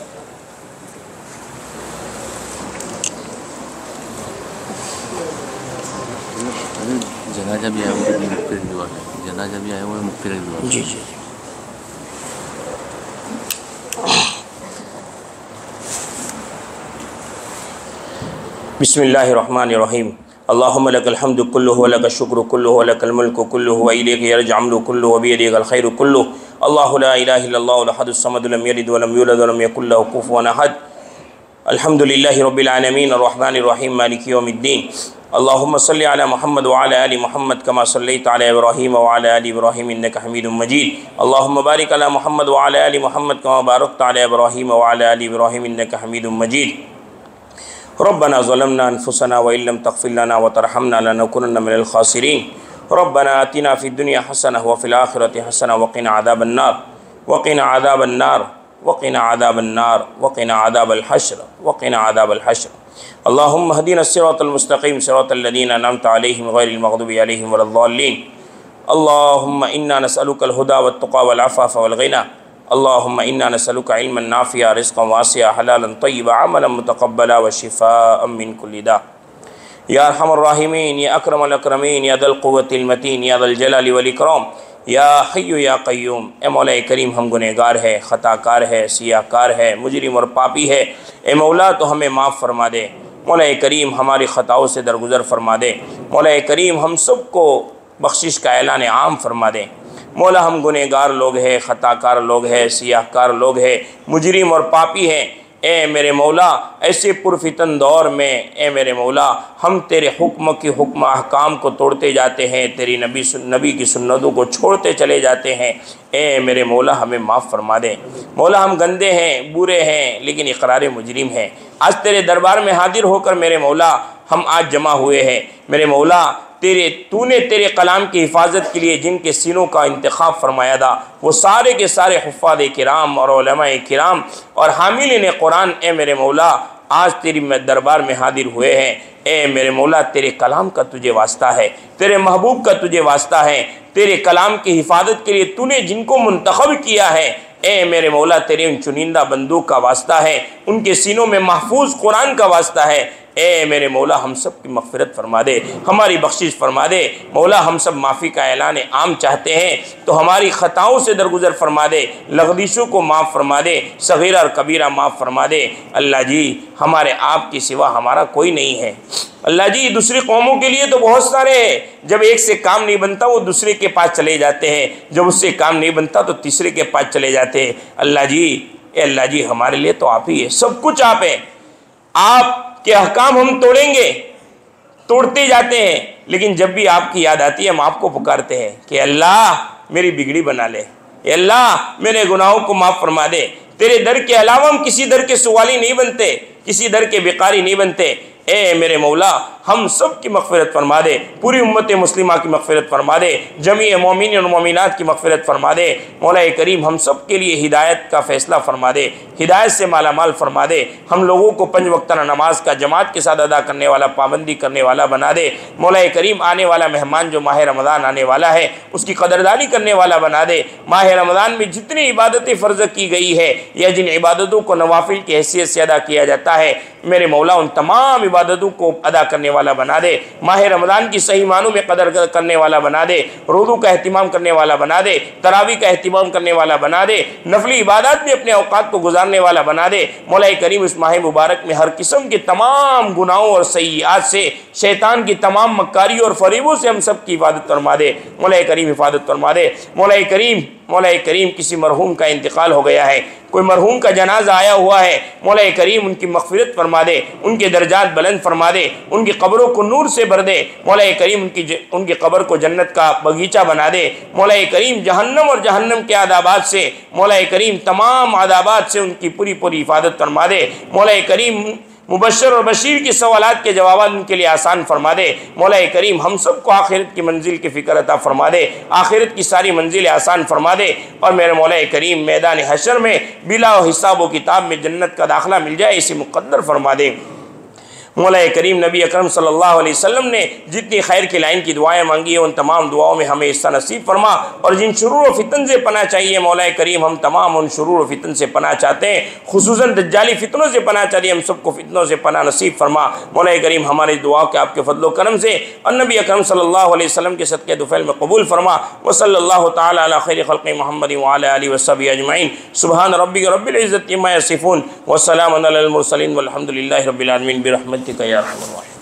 जनाजा भी आया हुआ है, मुक्तिर की दुआ है। जनाजा भी आया हुआ है, मुक्तिर की दुआ। जी जी। बिस्मिल्लाहिर्रहमानिर्रहीम। अल्लाहुम्मा लकल हम्दु कुल्लुहु व लकश शुक्रु कुल्लुहु व लकल मुल्कु कुल्लुहु व इलैका यरजि'ul अम्रु कुल्लुहु व बियदिकल खैरु कुल्लुहु। अल्लाहु ला इलाहा इल्लल्लाहु अल-अहदुस समदु लम यलिद व लम यूलद व लम यकुल लहु कुफुवन अहद। अल्हम्दुलिल्लाहि रब्बिल आलमीन अर्रहमानिर रहीम मालिकि यौमिद्दीन। अल्लाहुम्मा सल्लि अला मुहम्मद व अला आलि मुहम्मद कमा सल्लैता अला इब्राहीम व अला आलि इब्राहीम इन्नका हमीदुम मजीद। अल्लाहुम्मा बारिक अला मुहम्मद व अला आलि मुहम्मद कमा बारकता अला इब्राहीम व अला आलि इब्राहीम इन्नका हमीदुम मजीद। रब्बना ज़लमना अनफुसना व इल्लम तग़फिर लना व तरहमना लनकुनन्ना मिनल खासिरीन। रब्बना आतिना फ़िद दुनिया हसनह व फ़िल आखिरति हसनह व क़िना अज़ाबन नार व क़िना अज़ाबन नार व क़िना अज़ाबन नार व क़िना अज़ाबल हश्र व क़िना अज़ाबल हश्र। अल्लाहुम्मा हदीना सिरातल मुस्तक़ीम सिरातल लज़ीना अनअमता अलैहिम गैरिल मग़दूबि अलैहिम वलद्दाल्लीन। अल्लाहुम्मा इन्ना नसअलुकल हुदा वत्तक़ा वल अफ़ाफ़ वल ग़िना। अल्लाहुम्मा इन्ना नसअलुका इल्मन नाफ़िआ रिज़्क़न वासिआ हलालन तय्यिबा अमलन मुतक़ब्बला व शिफ़ाअन मिन कुल्लि दा। या अरहमर राहिमीन या अकरमल अकरमीन या दल क़ुव्वतिल मतीन या दल जलालि वल इकराम या हय्यु या क़य्यूम। ए मौला करीम हम गुनहगार है, ख़ताकार है, सियाकार है, मुजरिम और पापी है। ए मौला तो हमें माफ़ फरमा दे। मौला करीम हमारी ख़ताओं से दरगुज़र फरमा दे। मौला करीम हम सबको बख्शिश का ऐलान आम फरमा दे। मौला हम गुनहगार लोग हैं, ख़ताकार लोग हैं, सियाहकार लोग हैं, मुजरिम और पापी हैं। ए मेरे मौला ऐसे पुरफितन दौर में ए मेरे मौला हम तेरे हुक्म की हुक्म अहकाम को तोड़ते जाते हैं, तेरी नबी की सुन्नतों को छोड़ते चले जाते हैं। ए मेरे मौला हमें माफ़ फरमा दे। मौला हम गंदे हैं, बुरे हैं, लेकिन इकरार मुजरिम हैं। आज तेरे दरबार में हाजिर होकर मेरे मौला हम आज जमा हुए हैं। मेरे मौला तूने तेरे कलाम की हिफाजत के लिए जिनके सीनों का इंतखाब फरमाया था वो सारे के सारे हुफ़ाज़ किराम और उलमाए किराम और हामिलीन कुरान ए मेरे मौला आज तेरी दरबार में हाजिर हुए हैं। ए मेरे मौला तेरे कलाम का तुझे वास्ता है, तेरे महबूब का तुझे वास्ता है। तेरे कलाम की हिफाजत के लिए तूने जिनको मुंतखब किया है ए मेरे मौला तेरे उन चुनिंदा बंदूक का वास्ता है, उनके सीनों में महफूज कुरान का वास्ता है। ए मेरे मौला हम सब की मग़फ़िरत फरमा दे, हमारी बख्शिश फरमा दे। मौला हम सब माफ़ी का ऐलान आम चाहते हैं तो हमारी ख़ताओं से दरगुज़र फरमा दे, लग़दिशों को माफ़ फरमा दे, सग़ीरा और कबीरा माफ़ फरमा दे। अल्लाह जी हमारे आप के सिवा हमारा कोई नहीं है। अल्लाह जी दूसरी कौमों के लिए तो बहुत सारे हैं, जब एक से काम नहीं बनता वो दूसरे के पास चले जाते हैं, जब उससे काम नहीं बनता तो तीसरे के पास चले जाते हैं। अल्लाह जी हमारे लिए तो आप ही है, सब कुछ आप है। आपके अहकाम हम तोड़ते जाते हैं, लेकिन जब भी आपकी याद आती है हम आपको पुकारते हैं कि अल्लाह मेरी बिगड़ी बना ले, अल्लाह मेरे गुनाहों को माफ़ फरमा दे। तेरे दर के अलावा हम किसी दर के सवाली नहीं बनते, किसी दर के बेकारी नहीं बनते। ए मेरे मौला हम सब की मग़फ़िरत फरमा दे, पूरी उम्मत मुस्लिमा की मग़फ़िरत फरमा दे, जमी मोमिन और मोमिनात की मग़फ़िरत फरमा दे। मौला करीम हम सब के लिए हिदायत का फ़ैसला फरमा दे, हिदायत से मालामाल फरमा दे। हम लोगों को 5 वक्त नमाज का जमात के साथ अदा करने वाला, पाबंदी करने वाला बना दे। मौला करीम आने वाला मेहमान जो माह रमज़ान आने वाला है उसकी कदरदानी करने वाला बना दे। माह रमज़ान में जितनी इबादतें फ़र्ज़ की गई है या जिन इबादतों को नवाफिल की हैसियत से अदा किया जाता है मेरे मौला उन तमाम इबादतों को अदा करने वाला बना दे। माह रमज़ान की सही मानों में कदर करने वाला बना दे, रोज़ों का एहतिमाम करने वाला बना दे, तरावी का एहतिमाम करने वाला बना दे, नफली इबादत में अपने औकात को गुजारने वाला बना दे। मौला करीम इस माह मुबारक में हर किस्म के तमाम गुनाहों और सय्यात से, शैतान की तमाम मक्कारी और फरीबों से हम सब की हिफाजत फरमा दे। मौला करीम हिफाजत फरमा दे। मौला करीम किसी मरहूम का इंतकाल हो गया है, कोई मरहूम का जनाजा आया हुआ है, मौला करीम उनकी मग़फ़िरत फरमा दे, उनके दर्जात बुलंद फरमा दे, उनकी कब्रों को नूर से भर दे। मौला करीम उनकी कब्र को जन्नत का बगीचा बना दे। मौला करीम जहन्नम और जहन्नम के आदाबात से, मौला करीम तमाम आदाबात से उनकी पूरी हिफाजत फरमा दे। मौला करीम मुबश्शिर और बशीर के सवालात के जवाब उनके लिए आसान फरमा दे। मौला करीम हम सबको आखिरत की मंजिल की फ़िक्र अता फरमा दे, आखिरत की सारी मंजिलें आसान फरमा दे। और मेरे मौला करीम मैदान हशर में बिला हिसाब व किताब में जन्नत का दाखिला मिल जाए इसे मुक़द्दर फरमा दे। मौला करीम नबी अकरम सल्लल्लाहु अलैहि वसल्लम ने जितनी खैर की लाइन की दुआएं मांगी है उन तमाम दुआओं में हमें हिस्सा नसीब फरमा। और जिन शुरूर व फितन से पनाह चाहिए मौला करीम हम तमाम उन शुरूर व फितन से पनाह चाहते हैं, खुसूसन दज्जाली फितनों से पनाह चाहिए, हम सबको फितनों से पनाह नसीब फरमा। मौला करीम हमारी दुआ के आपके फजल करम से और नबी अकरम सल्लल्लाहु अलैहि वसल्लम के सदक़े दुफ़ैल में कबूल फरमा। व सल्लल्लाहु तआला अला खैरि खल्क़ि मुहम्मद व अला आलिहि व सहबिहि अजमईन। सुब्हान रब्बिका रब्बिल इज़्ज़ति अम्मा यसिफ़ून व सलामुन अलल मुरसलीन वल्हम्दुलिल्लाहि रब्बिल आलमीन बिरहमतिका या अरहमर राहिमीन।